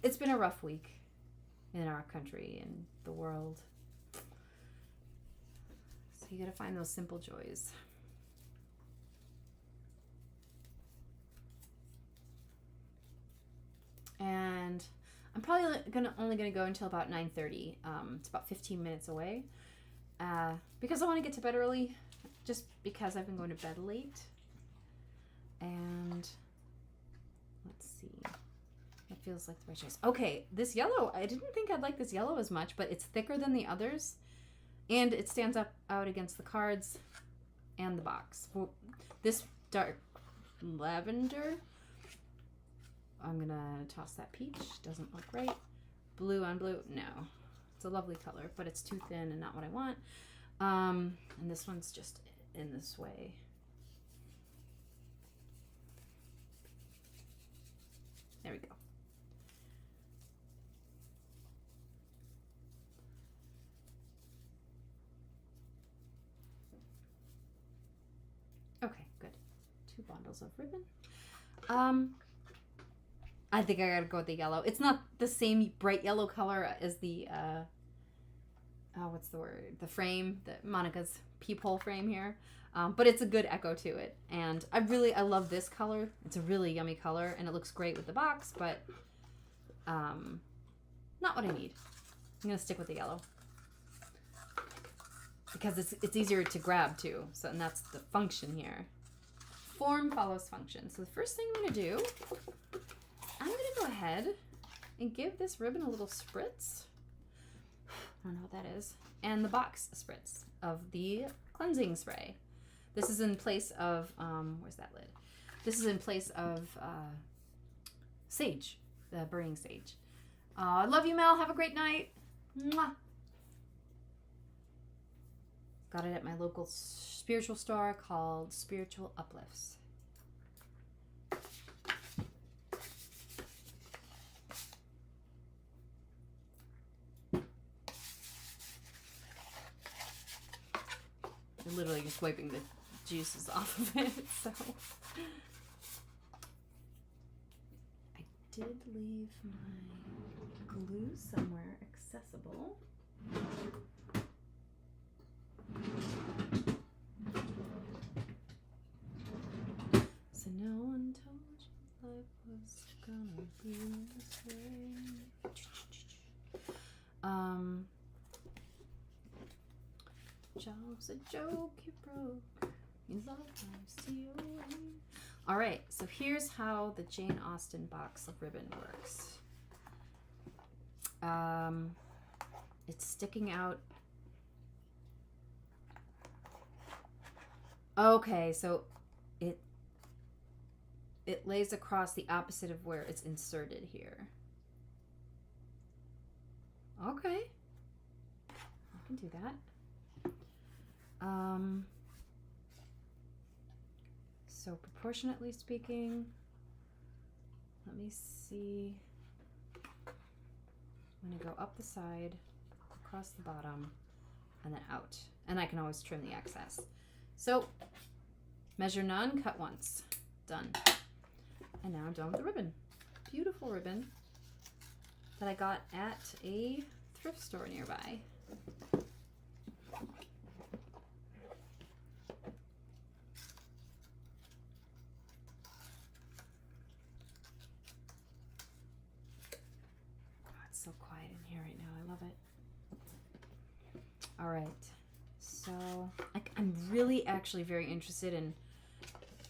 It's been a rough week in our country and the world. So you gotta find those simple joys. And I'm probably only gonna go until about 9:30. It's about 15 minutes away. Because I want to get to bed early, just because I've been going to bed late. And let's see. It feels like the right choice. Okay, this yellow, I didn't think I'd like this yellow as much, but it's thicker than the others. And it stands out against the cards and the box. Well, this dark lavender, I'm gonna toss that peach. Doesn't look right. Blue on blue, no. It's a lovely color, but it's too thin and not what I want. And this one's just in this way. There we go. Okay, good. 2 bundles of ribbon. I think I gotta go with the yellow. It's not the same bright yellow color as the, what's the word? The frame, Monica's peephole frame here. But it's a good echo to it. And I love this color. It's a really yummy color, and it looks great with the box, but not what I need. I'm gonna stick with the yellow. Because it's easier to grab too. So, and that's the function here. Form follows function. So the first thing I'm gonna do, I'm going to go ahead and give this ribbon a little spritz. I don't know what that is. And the box spritz of the cleansing spray. This is in place of, where's that lid? This is in place of sage, the burning sage. I love you, Mel. Have a great night. Mwah. Got it at my local spiritual store called Spiritual Uplifts. Literally just wiping the juices off of it, so. I did leave my glue somewhere accessible. So no one told you life was gonna be this way. Job's a joke you broke. You love life's TOA. Alright, so here's how the Jane Austen box of ribbon works. It's sticking out. Okay, so it lays across the opposite of where it's inserted here. Okay. I can do that. So proportionately speaking, let me see. I'm going to go up the side, across the bottom, and then out. And I can always trim the excess. So measure none, cut once. Done. And now I'm done with the ribbon. Beautiful ribbon that I got at a thrift store nearby. So quiet in here right now. I love it. All right. So I'm really actually very interested in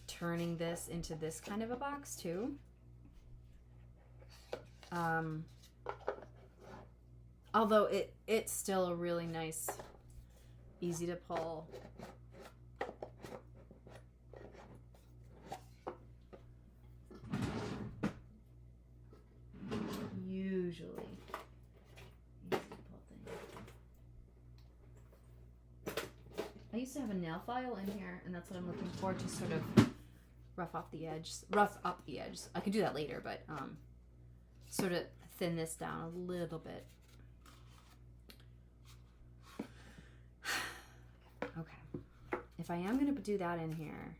turning this into this kind of a box too. Although it's still a really nice, easy to pull. Usually. I used to have a nail file in here, and that's what I'm looking for to sort of rough up the edge. I can do that later, but sort of thin this down a little bit. Okay. If I am going to do that in here,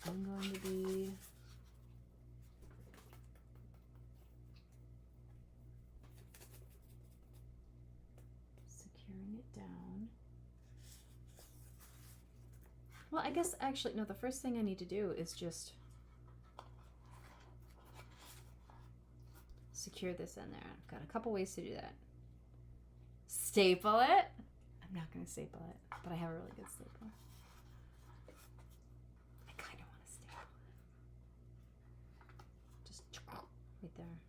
I'm going to be securing it down. Well, I guess actually, no, the first thing I need to do is just secure this in there. I've got a couple ways to do that. Staple it. I'm not going to staple it, but I have a really good staple. I kind of want to staple it. Just right there.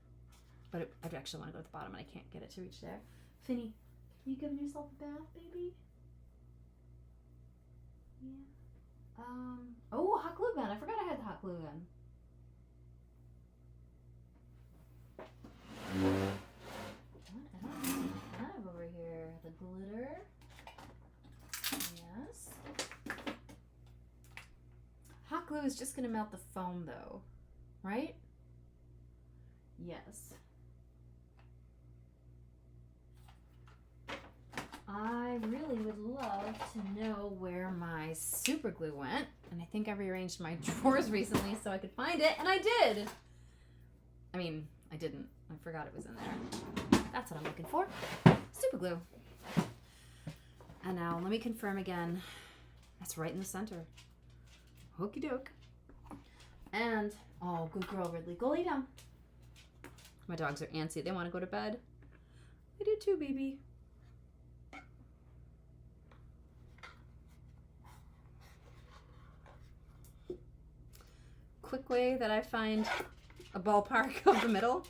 But I actually want to go to the bottom and I can't get it to reach there. Finny, you giving yourself a bath, baby? Yeah. Oh, hot glue gun. I forgot I had the hot glue gun. What else do we have over here? The glitter. Yes. Hot glue is just going to melt the foam though, right? Yes. I really would love to know where my super glue went, and I think I rearranged my drawers recently so I could find it, and I did! I mean, I didn't. I forgot it was in there. That's what I'm looking for. Super glue. And now, let me confirm again. That's right in the center. Hokey doke. And, oh, good girl, Ridley. Go lay down. My dogs are antsy. They want to go to bed. I do too, baby. Quick way that I find a ballpark of the middle.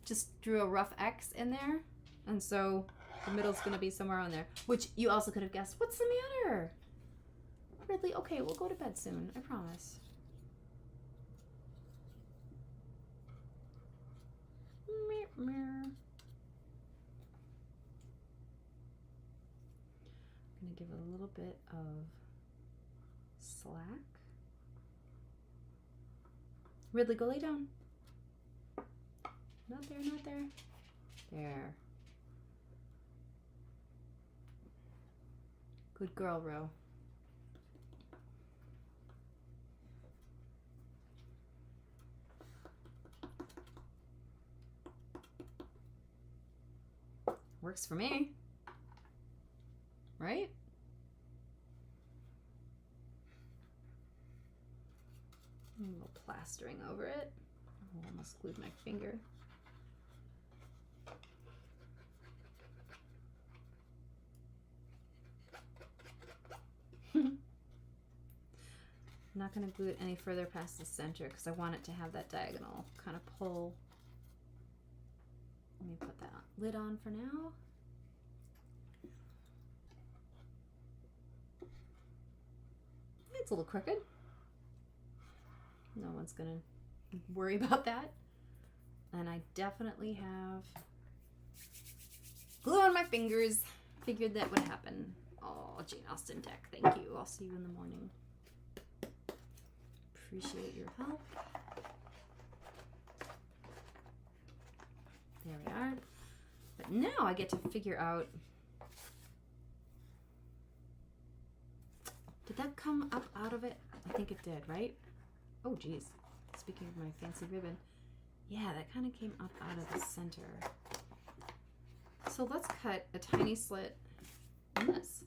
Just drew a rough X in there. And so the middle's going to be somewhere on there. Which you also could have guessed. What's the matter? Ridley, okay, we'll go to bed soon. I promise. I'm going to give it a little bit of slack. Ridley, go lay down. Not there, not there. There. Good girl, Ro. Works for me. Right? A little plastering over it. I almost glued my finger. I'm not going to glue it any further past the center because I want it to have that diagonal kind of pull. Let me put that lid on for now. It's a little crooked. No one's gonna worry about that. And I definitely have glue on my fingers. Figured that would happen. Oh, Jane Austen deck. Thank you. I'll see you in the morning. Appreciate your help. There we are. But now I get to figure out. Did that come up out of it? I think it did, right? Oh, geez. Speaking of my fancy ribbon. Yeah, that kind of came up out of the center. So let's cut a tiny slit in this.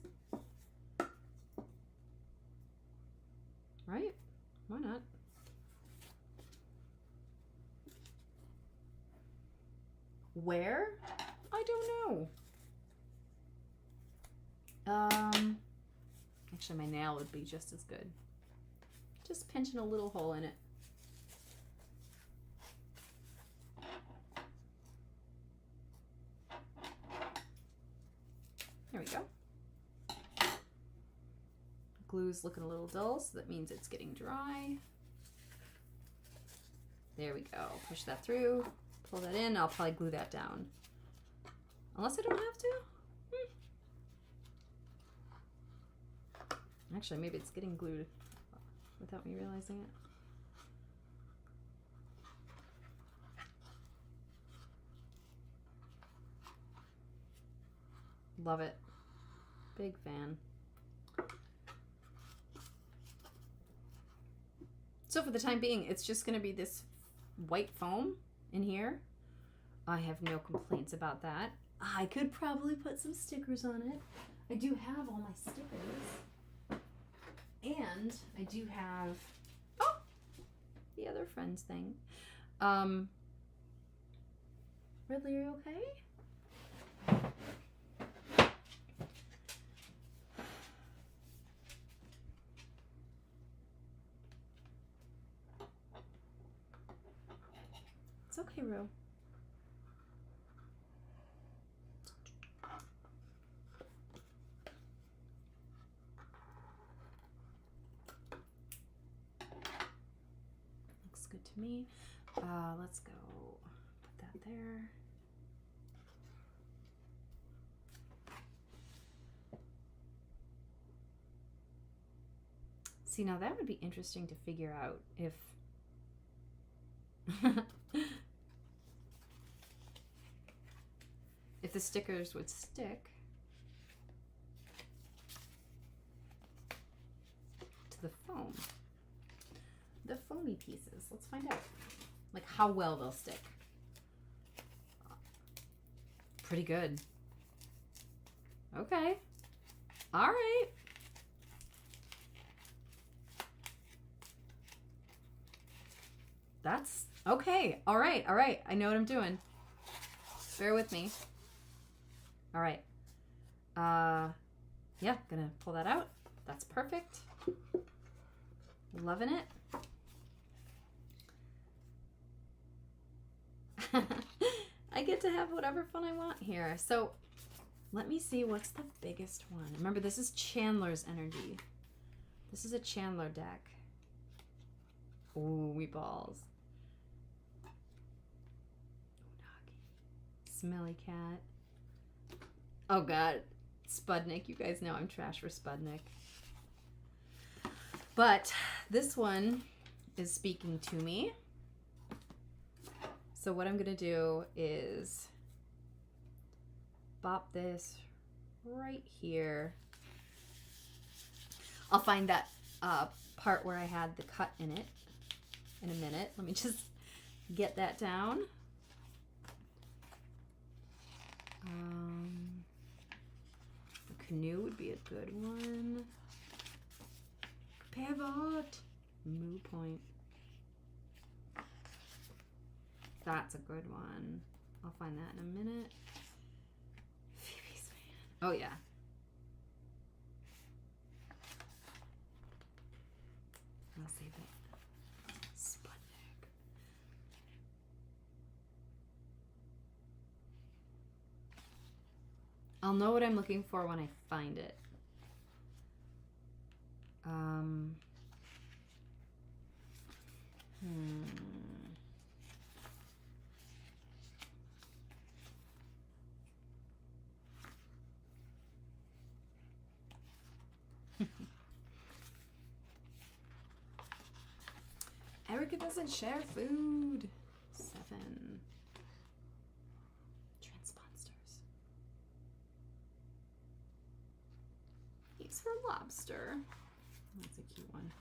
Right? Why not? Where? I don't know. Actually, my nail would be just as good. Just pinching a little hole in it. There we go. Glue's looking a little dull, so that means it's getting dry. There we go. Push that through. Pull that in. I'll probably glue that down. Unless I don't have to. Actually, maybe it's getting glued without me realizing it. Love it. Big fan. So for the time being, it's just going to be this white foam in here. I have no complaints about that. I could probably put some stickers on it. I do have all my stickers. And I do have, oh, the other friends thing. Ridley, are you okay? It's okay, Rue. Looks good to me. Let's go put that there. See, now that would be interesting to figure out if if the stickers would stick to the foam. The foamy pieces. Let's find out. Like how well they'll stick. Pretty good. Okay. All right. That's okay. All right. All right. I know what I'm doing. Bear with me. All right. Yeah, gonna pull that out. That's perfect. Loving it. I get to have whatever fun I want here. So let me see what's the biggest one. Remember, this is Chandler's energy. This is a Chandler deck. Ooh, meatballs. Smelly cat. Oh god. Spudnik. You guys know I'm trash for Spudnik. But this one is speaking to me. So what I'm going to do is bop this right here. I'll find that part where I had the cut in it in a minute. Let me just get that down. The canoe would be a good one. Pivot. Moo point. That's a good one. I'll find that in a minute. Phoebe's fan. Oh, yeah. I'll save it. Sputnik. I'll know what I'm looking for when I find it. Erica doesn't share food. 7. Transponsters. He's for lobster. That's a cute one.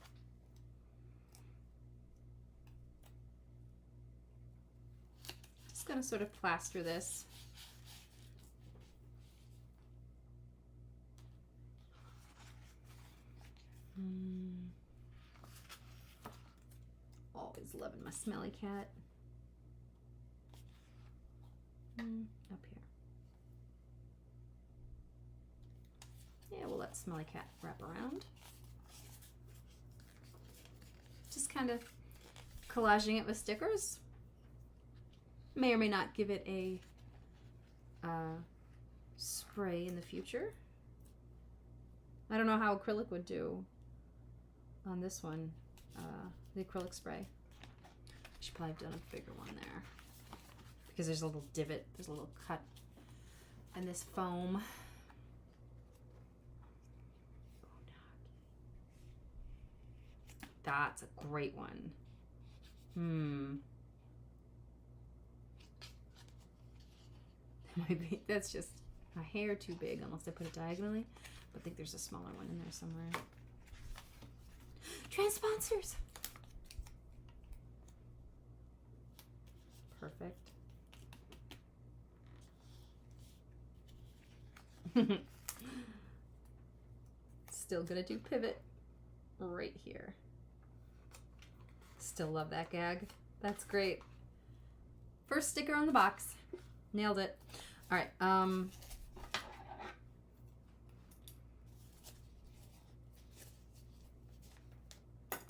Just gonna sort of plaster this. Always loving my smelly cat. Up here. Yeah, we'll let smelly cat wrap around. Just kind of collaging it with stickers. May or may not give it a spray in the future. I don't know how acrylic would do on this one, the acrylic spray. I should probably have done a bigger one there because there's a little divot, there's a little cut in this foam. That's a great one. Maybe that's just a hair too big unless I put it diagonally. But I think there's a smaller one in there somewhere. Transponsors! Perfect. Still gonna do pivot right here. Still love that gag. That's great. First sticker on the box. Nailed it. All right.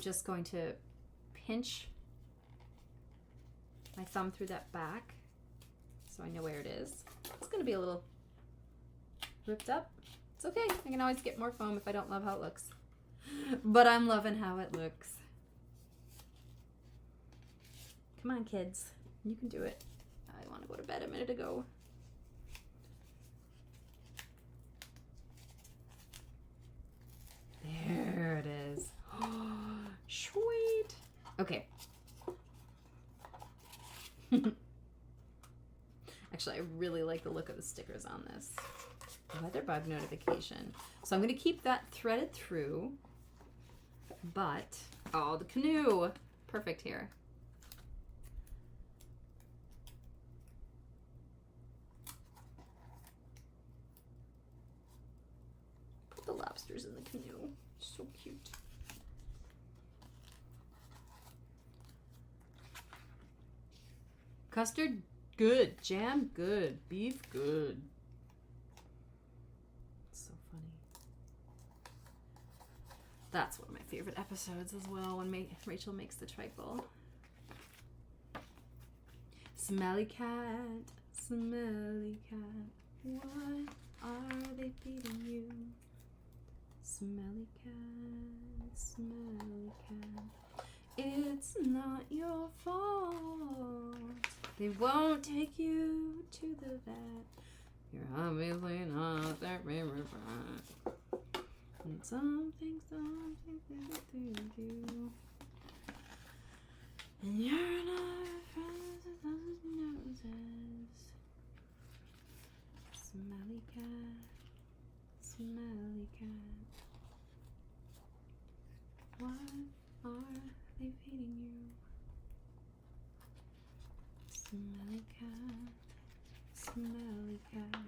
Just going to pinch my thumb through that back so I know where it is. It's going to be a little ripped up. It's okay. I can always get more foam if I don't love how it looks. But I'm loving how it looks. Come on, kids. You can do it. I want to go to bed a minute ago. There it is. Sweet. Okay. Actually, I really like the look of the stickers on this. Weather bug notification. So I'm going to keep that threaded through. But, oh, the canoe. Perfect here. Put the lobsters in the canoe. So cute. Custard, good. Jam, good. Beef, good. So funny. That's one of my favorite episodes as well, when Rachel makes the trifle. Smelly cat, smelly cat, what are they feeding you? Smelly cat, smelly cat, it's not your fault. They won't take you to the vet. You're obviously not their favorite friend. And something they do. And you're not friends with those noses. Smelly cat, smelly cat. What are they feeding you? Smelly cat, smelly cat.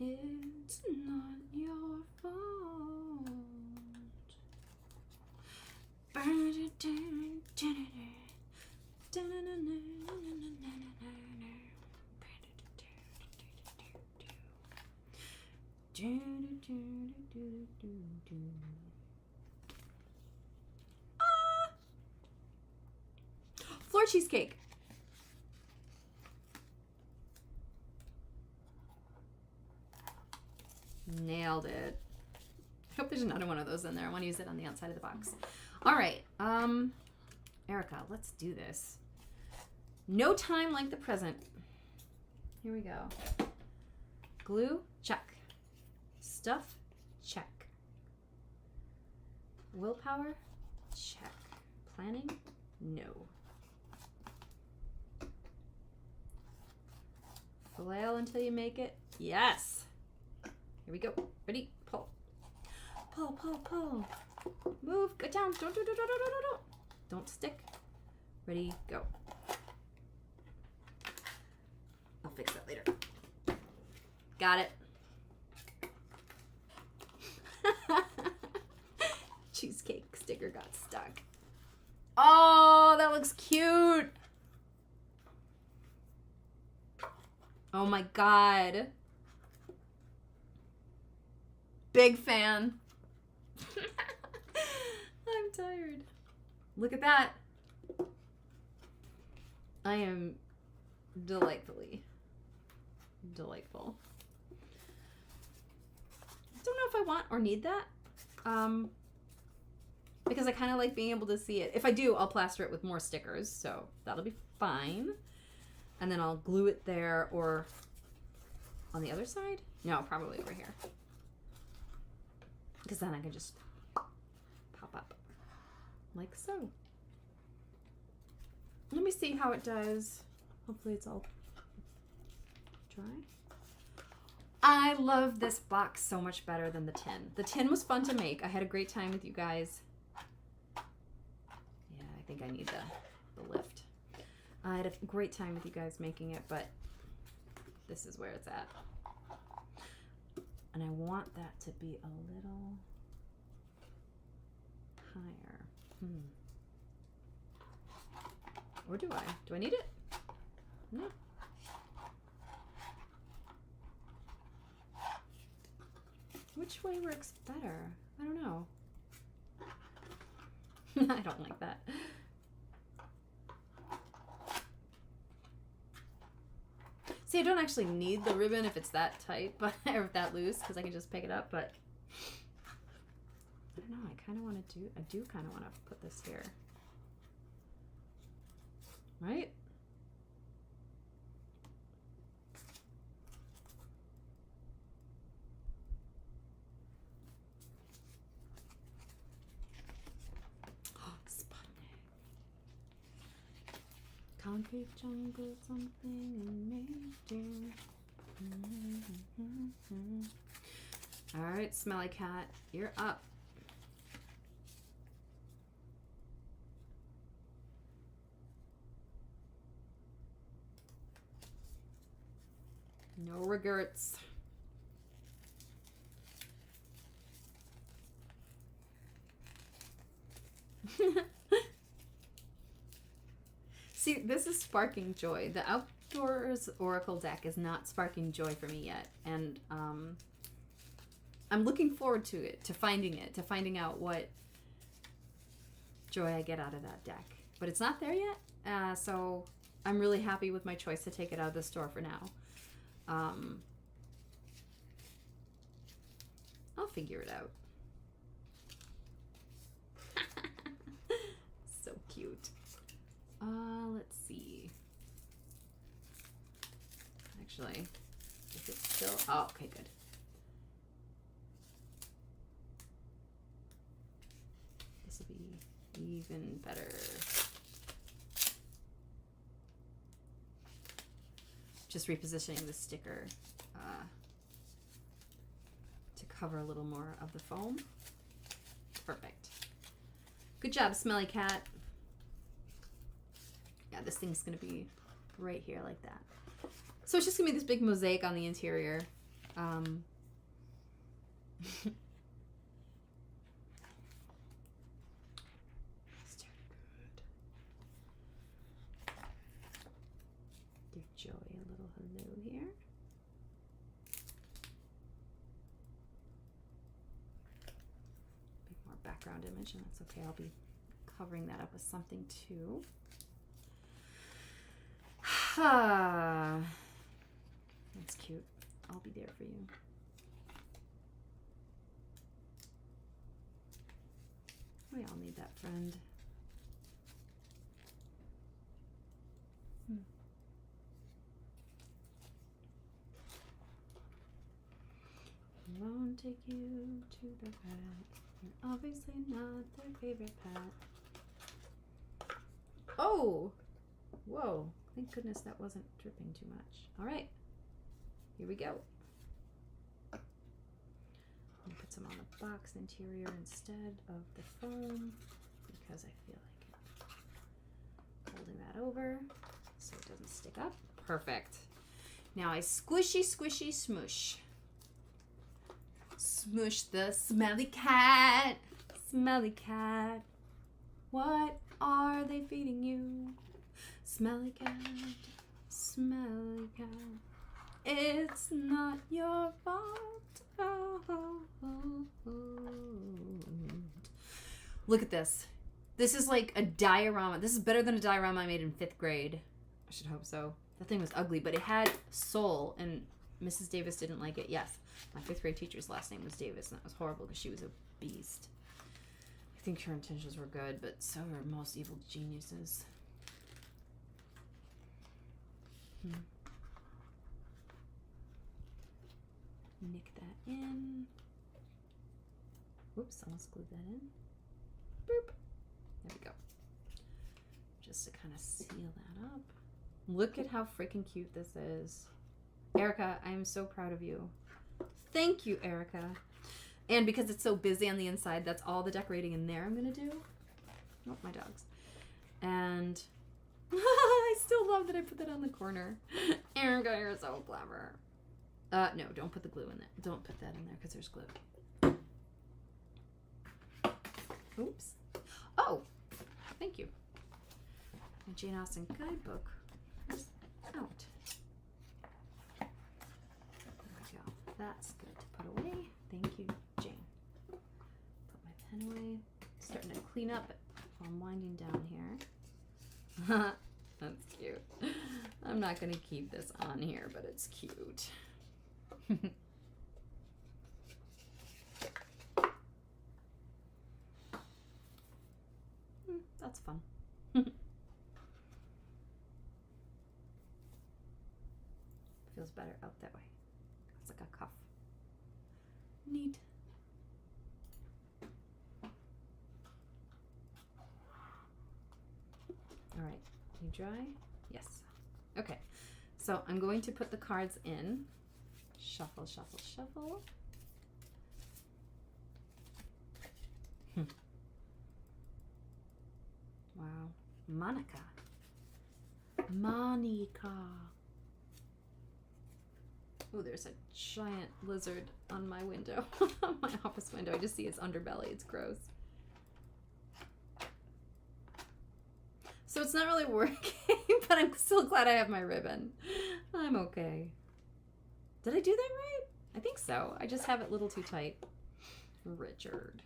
It's not your fault. Floor cheesecake. Nailed it. I hope there's another one of those in there. I want to use it on the outside of the box. All right. Erica, let's do this. No time like the present. Here we go. Glue, check. Stuff, check. Willpower, check. Planning, no. Flail until you make it, yes. Here we go. Ready? Pull. Pull, pull, pull. Move. Go down. Don't. Don't stick. Ready? Go. I'll fix that later. Got it. Cheesecake sticker got stuck. Oh, that looks cute. Oh my God. Big fan. I'm tired. Look at that. I am delightful. Don't know if I want or need that. Because I kind of like being able to see it. If I do, I'll plaster it with more stickers, so that'll be fine. And then I'll glue it there, or on the other side? No, probably over here. Because then I can just pop up. like so. Let me see how it does. Hopefully it's all dry. I love this box so much better than the tin. The tin was fun to make. I had a great time with you guys. Yeah, I think I need the lift. I had a great time with you guys making it, but this is where it's at. And I want that to be a little higher. Or do I? Do I need it? No. Which way works better? I don't know. I don't like that. See, I don't actually need the ribbon if it's that tight, but or if that loose, because I can just pick it up, but I don't know, I kind of want to do kind of want to put this here. Right? Concrete jungle, something amazing. All right, Smelly Cat, you're up. No regrets. See, this is sparking joy. The Outdoors Oracle deck is not sparking joy for me yet. And I'm looking forward to it, to finding out what joy I get out of that deck. But it's not there yet, so I'm really happy with my choice to take it out of the store for now. I'll figure it out. So cute. Let's see. Actually, if it's still, oh, okay, good. This will be even better. Just repositioning the sticker to cover a little more of the foam. Perfect. Good job, Smelly Cat. Yeah, this thing's gonna be right here like that. So it's just gonna be this big mosaic on the interior. Give Joey a little hello here. Bit more background image, and that's okay. I'll be covering that up with something too. That's cute. I'll be there for you. We all need that friend. Won't take you to the vet. You're obviously not their favorite pet. Oh! Whoa. Thank goodness that wasn't dripping too much. All right. Here we go. I'm going to put some on the box interior instead of the foam because I feel like holding that over so it doesn't stick up. Perfect. Now I squishy, squishy, smoosh. Smoosh the Smelly Cat. Smelly Cat. What are they feeding you? Smelly Cat. Smelly Cat. It's not your fault. Look at this. This is like a diorama. This is better than a diorama I made in 5th grade. I should hope so. That thing was ugly, but it had soul, and Mrs. Davis didn't like it. Yes, my 5th grade teacher's last name was Davis, and that was horrible because she was a beast. I think her intentions were good, but so are most evil geniuses. Nick that in. Whoops, almost glued that in. Boop. There we go. Just to kind of seal that up. Look at how freaking cute this is. Erica, I am so proud of you. Thank you, Erica. And because it's so busy on the inside, that's all the decorating in there I'm going to do. Oh, my dogs. And I still love that I put that on the corner. Erica, you're so clever. No, don't put the glue in there. Don't put that in there because there's glue. Oops. Oh, thank you. My Jane Austen guidebook is out. There we go. That's good to put away. Thank you, Jane. Put my pen away. Starting to clean up while I'm winding down here. That's cute. I'm not going to keep this on here, but it's cute. That's fun. Feels better out that way. It's like a cuff. Neat. All right, you dry? Yes. Okay, so I'm going to put the cards in. Shuffle, shuffle, shuffle. Wow. Monica. Oh, there's a giant lizard on my window. My office window. I just see its underbelly. It's gross. So it's not really working, but I'm still glad I have my ribbon. I'm okay. Did I do that right? I think so. I just have it a little too tight. Richard.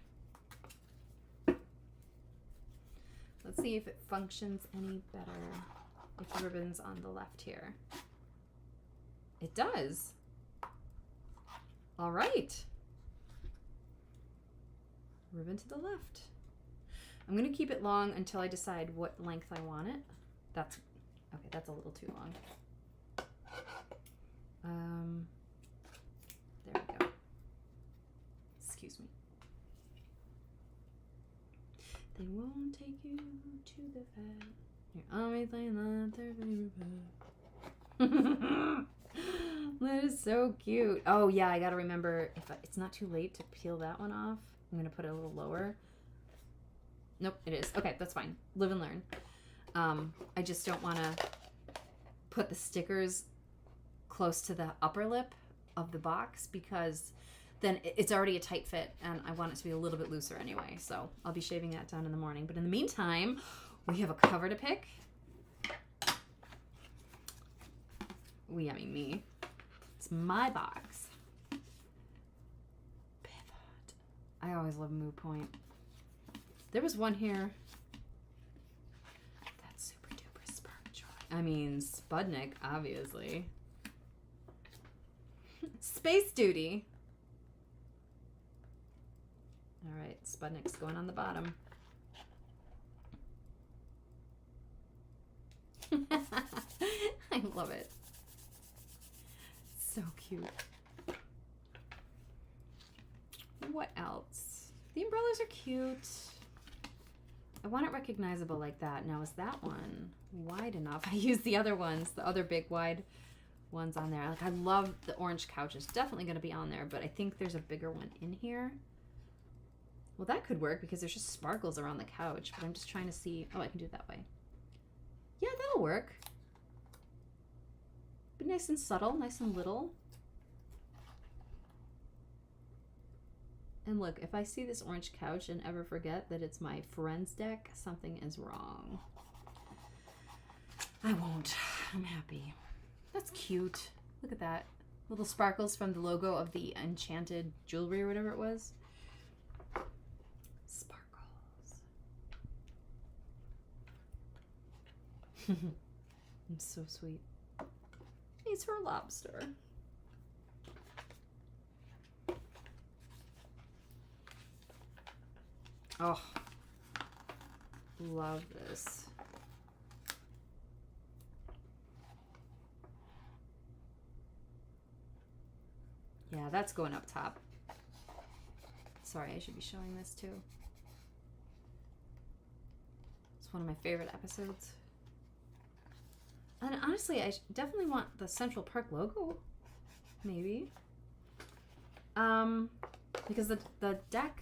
Let's see if it functions any better if the ribbon's on the left here. It does. All right. Ribbon to the left. I'm going to keep it long until I decide what length I want it. That's okay, that's a little too long. There we go. Excuse me. They won't take you to the vet. You're always playing that their favorite pet. That is so cute. Oh yeah, I gotta remember if it's not too late to peel that one off. I'm gonna put it a little lower. Nope, it is. Okay, that's fine. Live and learn. I just don't want to put the stickers close to the upper lip of the box because then it's already a tight fit and I want it to be a little bit looser anyway. So I'll be shaving that down in the morning. But in the meantime, we have a cover to pick. I mean me. It's my box. Pivot. I always love Moo Point. There was one here. That's super duper spark joy. I mean, Spudnik, obviously. Space Duty. All right, Spudnik's going on the bottom. I love it. So cute. What else? The umbrellas are cute. I want it recognizable like that. Now, is that one wide enough? I use the other ones, the other big wide ones on there. Like, I love the orange couch. It's definitely going to be on there, but I think there's a bigger one in here. Well, that could work because there's just sparkles around the couch, but I'm just trying to see. Oh, I can do it that way. Yeah, that'll work. Be nice and subtle, nice and little. And look, if I see this orange couch and ever forget that it's my friend's deck, something is wrong. I won't. I'm happy. That's cute. Look at that. Little sparkles from the logo of the enchanted jewelry or whatever it was. Sparkles. It's so sweet. He's her lobster. Oh, love this. Yeah, that's going up top. Sorry, I should be showing this too. It's one of my favorite episodes. And honestly, I definitely want the Central Park logo. Maybe. Because the deck,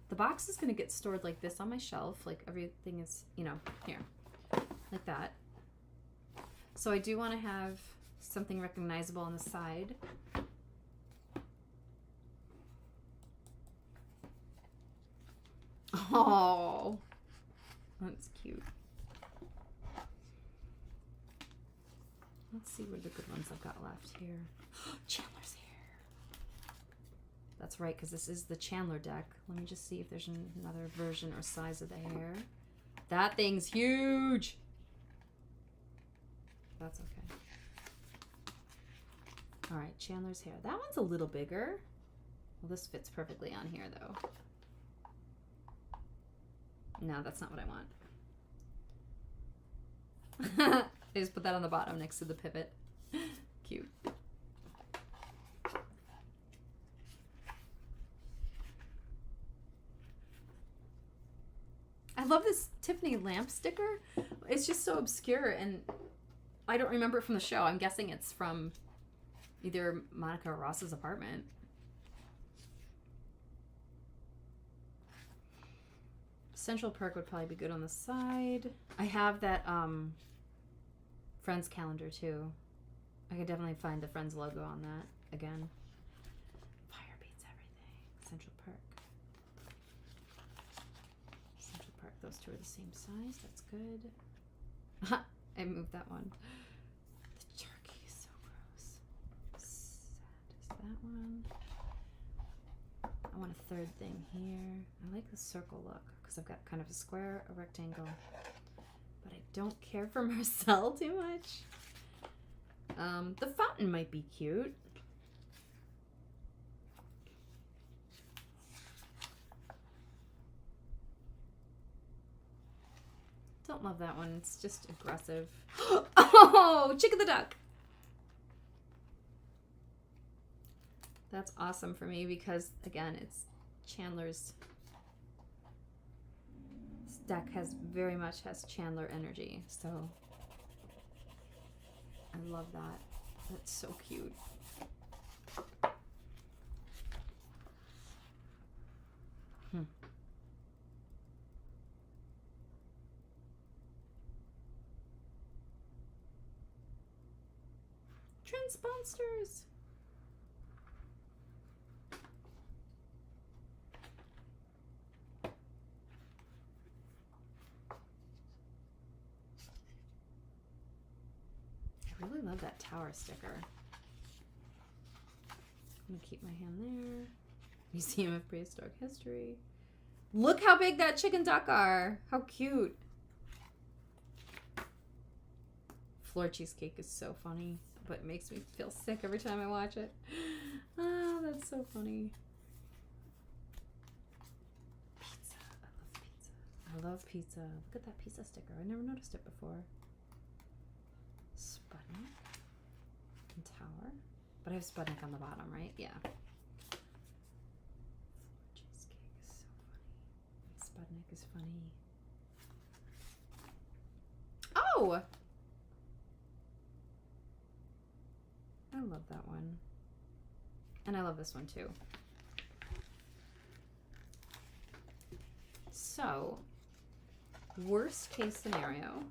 the box is going to get stored like this on my shelf. Like everything is, you know, here. Like that. So I do want to have something recognizable on the side. Oh, that's cute. Let's see what the good ones I've got left here. Chandler's hair. That's right, because this is the Chandler deck. Let me just see if there's another version or size of the hair. That thing's huge. That's okay. All right, Chandler's hair. That one's a little bigger. Well, this fits perfectly on here, though. No, that's not what I want. I just put that on the bottom next to the pivot. Cute. I love this Tiffany lamp sticker. It's just so obscure, and I don't remember it from the show. I'm guessing it's from either Monica or Ross's apartment. Central Park would probably be good on the side. I have that Friends calendar too. I could definitely find the Friends logo on that again. Fire beats everything. Central Park. Central Park. Those two are the same size. That's good. I moved that one. The turkey is so gross. Sad is that one. I want a third thing here. I like the circle look because I've got kind of a square, a rectangle. But I don't care for Marcel too much. The fountain might be cute. Don't love that one. It's just aggressive. Oh, Chick of the Duck. That's awesome for me because, again, it's Chandler's deck very much has Chandler energy, so I love that. That's so cute. Transponsters. I really love that tower sticker. I'm gonna keep my hand there. Museum of Prehistoric History. Look how big that chicken duck are. How cute. Floor cheesecake is so funny, but it makes me feel sick every time I watch it. Oh, that's so funny. Pizza. I love pizza. Look at that pizza sticker. I never noticed it before. Sputnik and Tower. But I have Sputnik on the bottom, right? Yeah. Cheesecake is so funny. And Sputnik is funny. Oh! I love that one. And I love this one too. So, worst case scenario.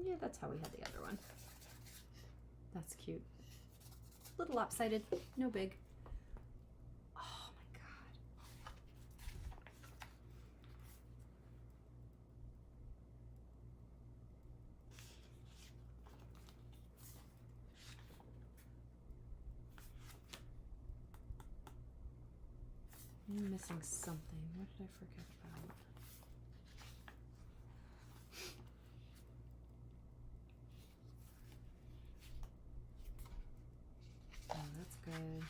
Yeah, that's how we had the other one. That's cute. Little lopsided, no big. Oh my god. I'm missing something. What did I forget about? Oh, that's good.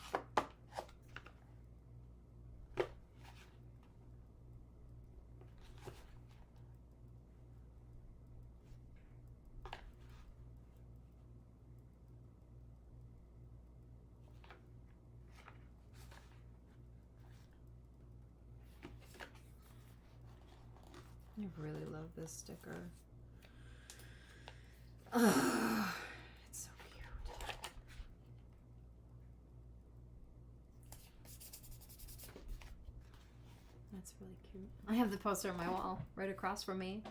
I really love this sticker. Oh, it's so cute. That's really cute. I have the poster on my wall right across from me.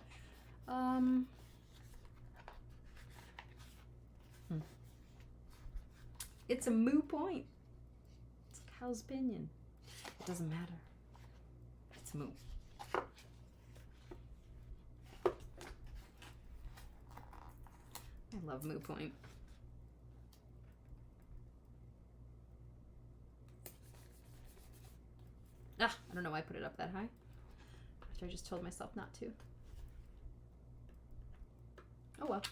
It's a moo point. It's a cow's opinion. It doesn't matter. It's moo. I love moo point. I don't know why I put it up that high. After I just told myself not to. Oh well.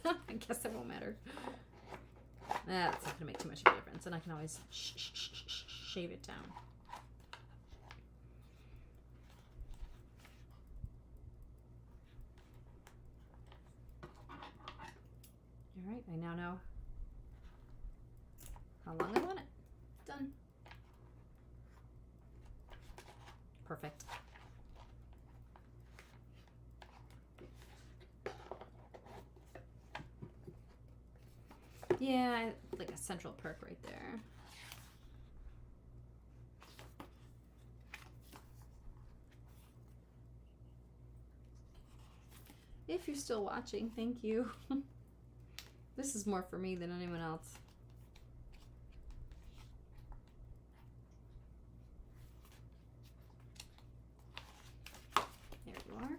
I guess it won't matter. That's not gonna make too much of a difference, and I can always shave it down. All right, I now know how long I want it. Done. Perfect. Yeah, like a central perk right there. If you're still watching, thank you. This is more for me than anyone else. There you are.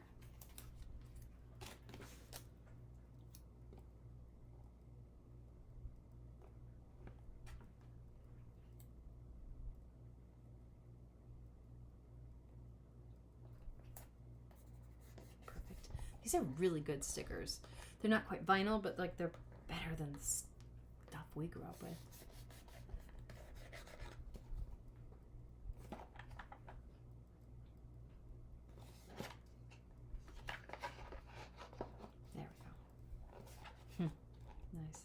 Perfect. These are really good stickers. They're not quite vinyl, but like they're better than the stuff we grew up with. There we go. Nice.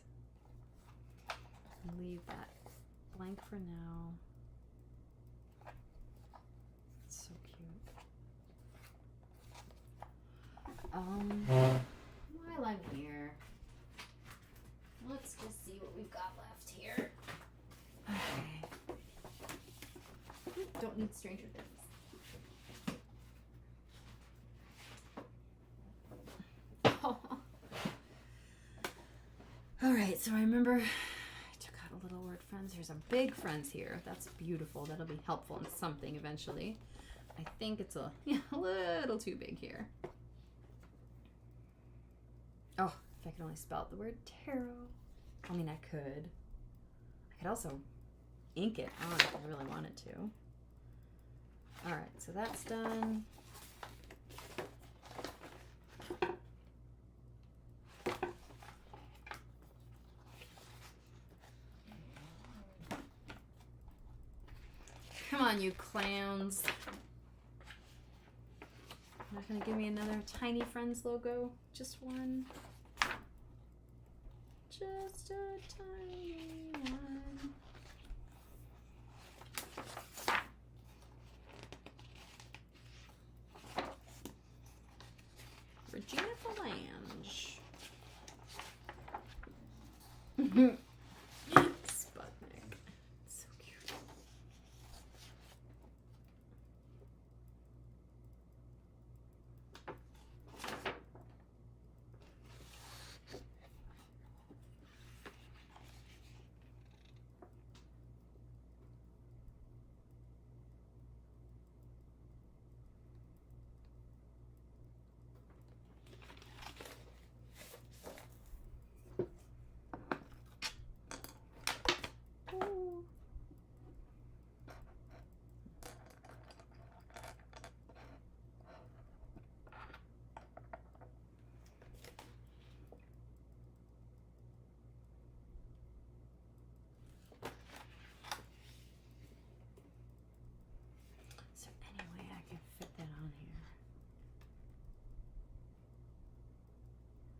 Leave that blank for now. It's so cute. While I'm here, let's just see what we've got left here. Okay. Don't need Stranger Things. Oh. All right, so I remember I took out a little word friends. There's a big friends here. That's beautiful. That'll be helpful in something eventually. I think it's a little too big here. Oh, if I could only spell out the word tarot. I mean, I could. I could also ink it on if I really wanted to. All right, so that's done. Come on, you clowns. Not gonna give me another Tiny Friends logo? Just one? Just a tiny one. Regina Falange. Sputnik. So cute. So anyway, I can fit that on here.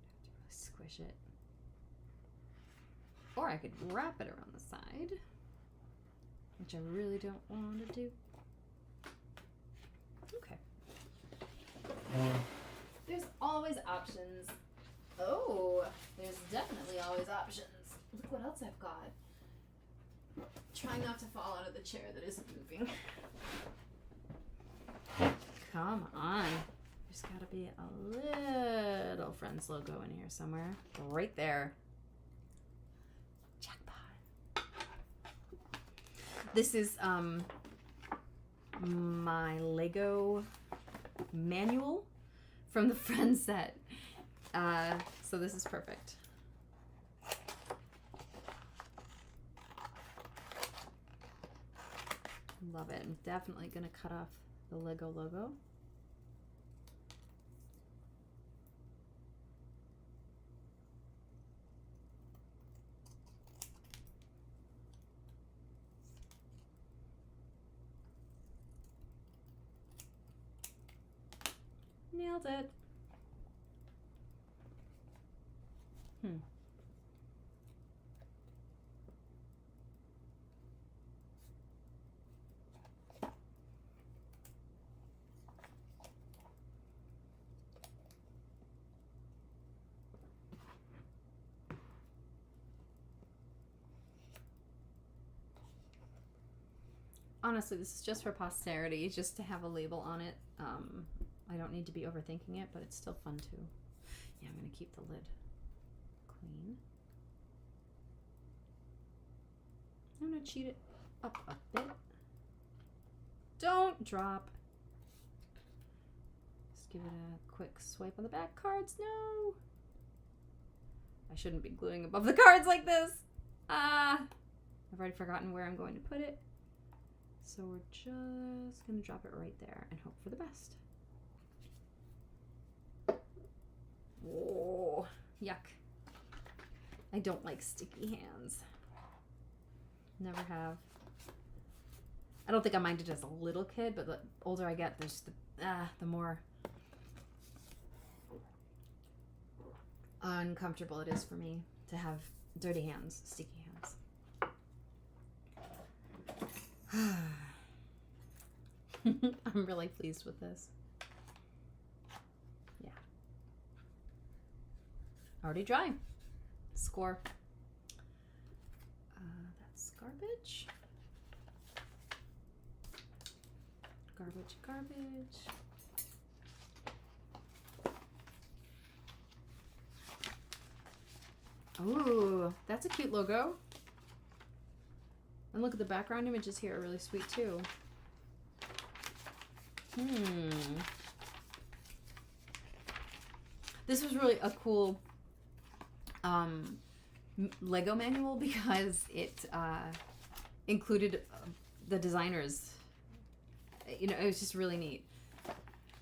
Have to really squish it. Or I could wrap it around the side, which I really don't want to do. Okay. There's always options. Oh, there's definitely always options. Look what else I've got. Trying not to fall out of the chair that isn't moving. Come on. There's gotta be a little Friends logo in here somewhere. Right there. Jackpot. This is my Lego manual from the Friends set. So this is perfect. Love it. I'm definitely gonna cut off the Lego logo. Nailed it. Honestly, this is just for posterity, just to have a label on it. I don't need to be overthinking it, but it's still fun too. Yeah, I'm going to keep the lid clean. I'm going to cheat it up a bit. Don't drop. Just give it a quick swipe on the back cards. No! I shouldn't be gluing above the cards like this. I've already forgotten where I'm going to put it. So we're just going to drop it right there and hope for the best. Whoa, yuck. I don't like sticky hands. Never have. I don't think I minded as a little kid, but the older I get, there's the more uncomfortable it is for me to have dirty hands, sticky hands. I'm really pleased with this. Yeah. Already dry. Score. That's garbage. Garbage, garbage. Ooh, that's a cute logo. And look at the background images here are really sweet too. This was really a cool Lego manual because it included the designers. You know, it was just really neat.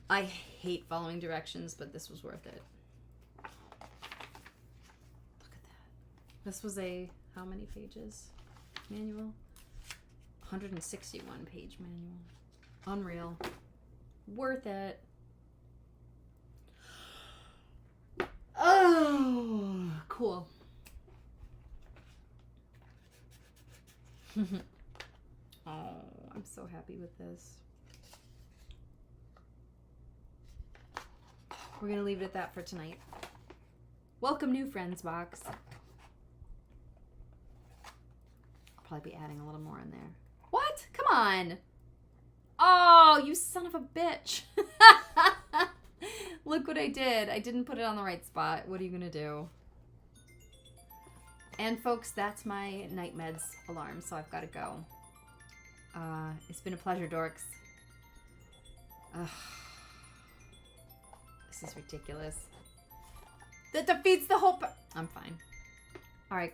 I hate following directions, but this was worth it. Look at that. This was a, how many pages manual? 161 page manual. Unreal. Worth it. Oh, cool. Oh, I'm so happy with this. We're going to leave it at that for tonight. Welcome, new friends box. I'll probably be adding a little more in there. What? Come on. Oh, you son of a bitch. Look what I did. I didn't put it on the right spot. What are you going to do? And folks, that's my night meds alarm, so I've got to go. It's been a pleasure, dorks. This is ridiculous. That defeats the whole... I'm fine.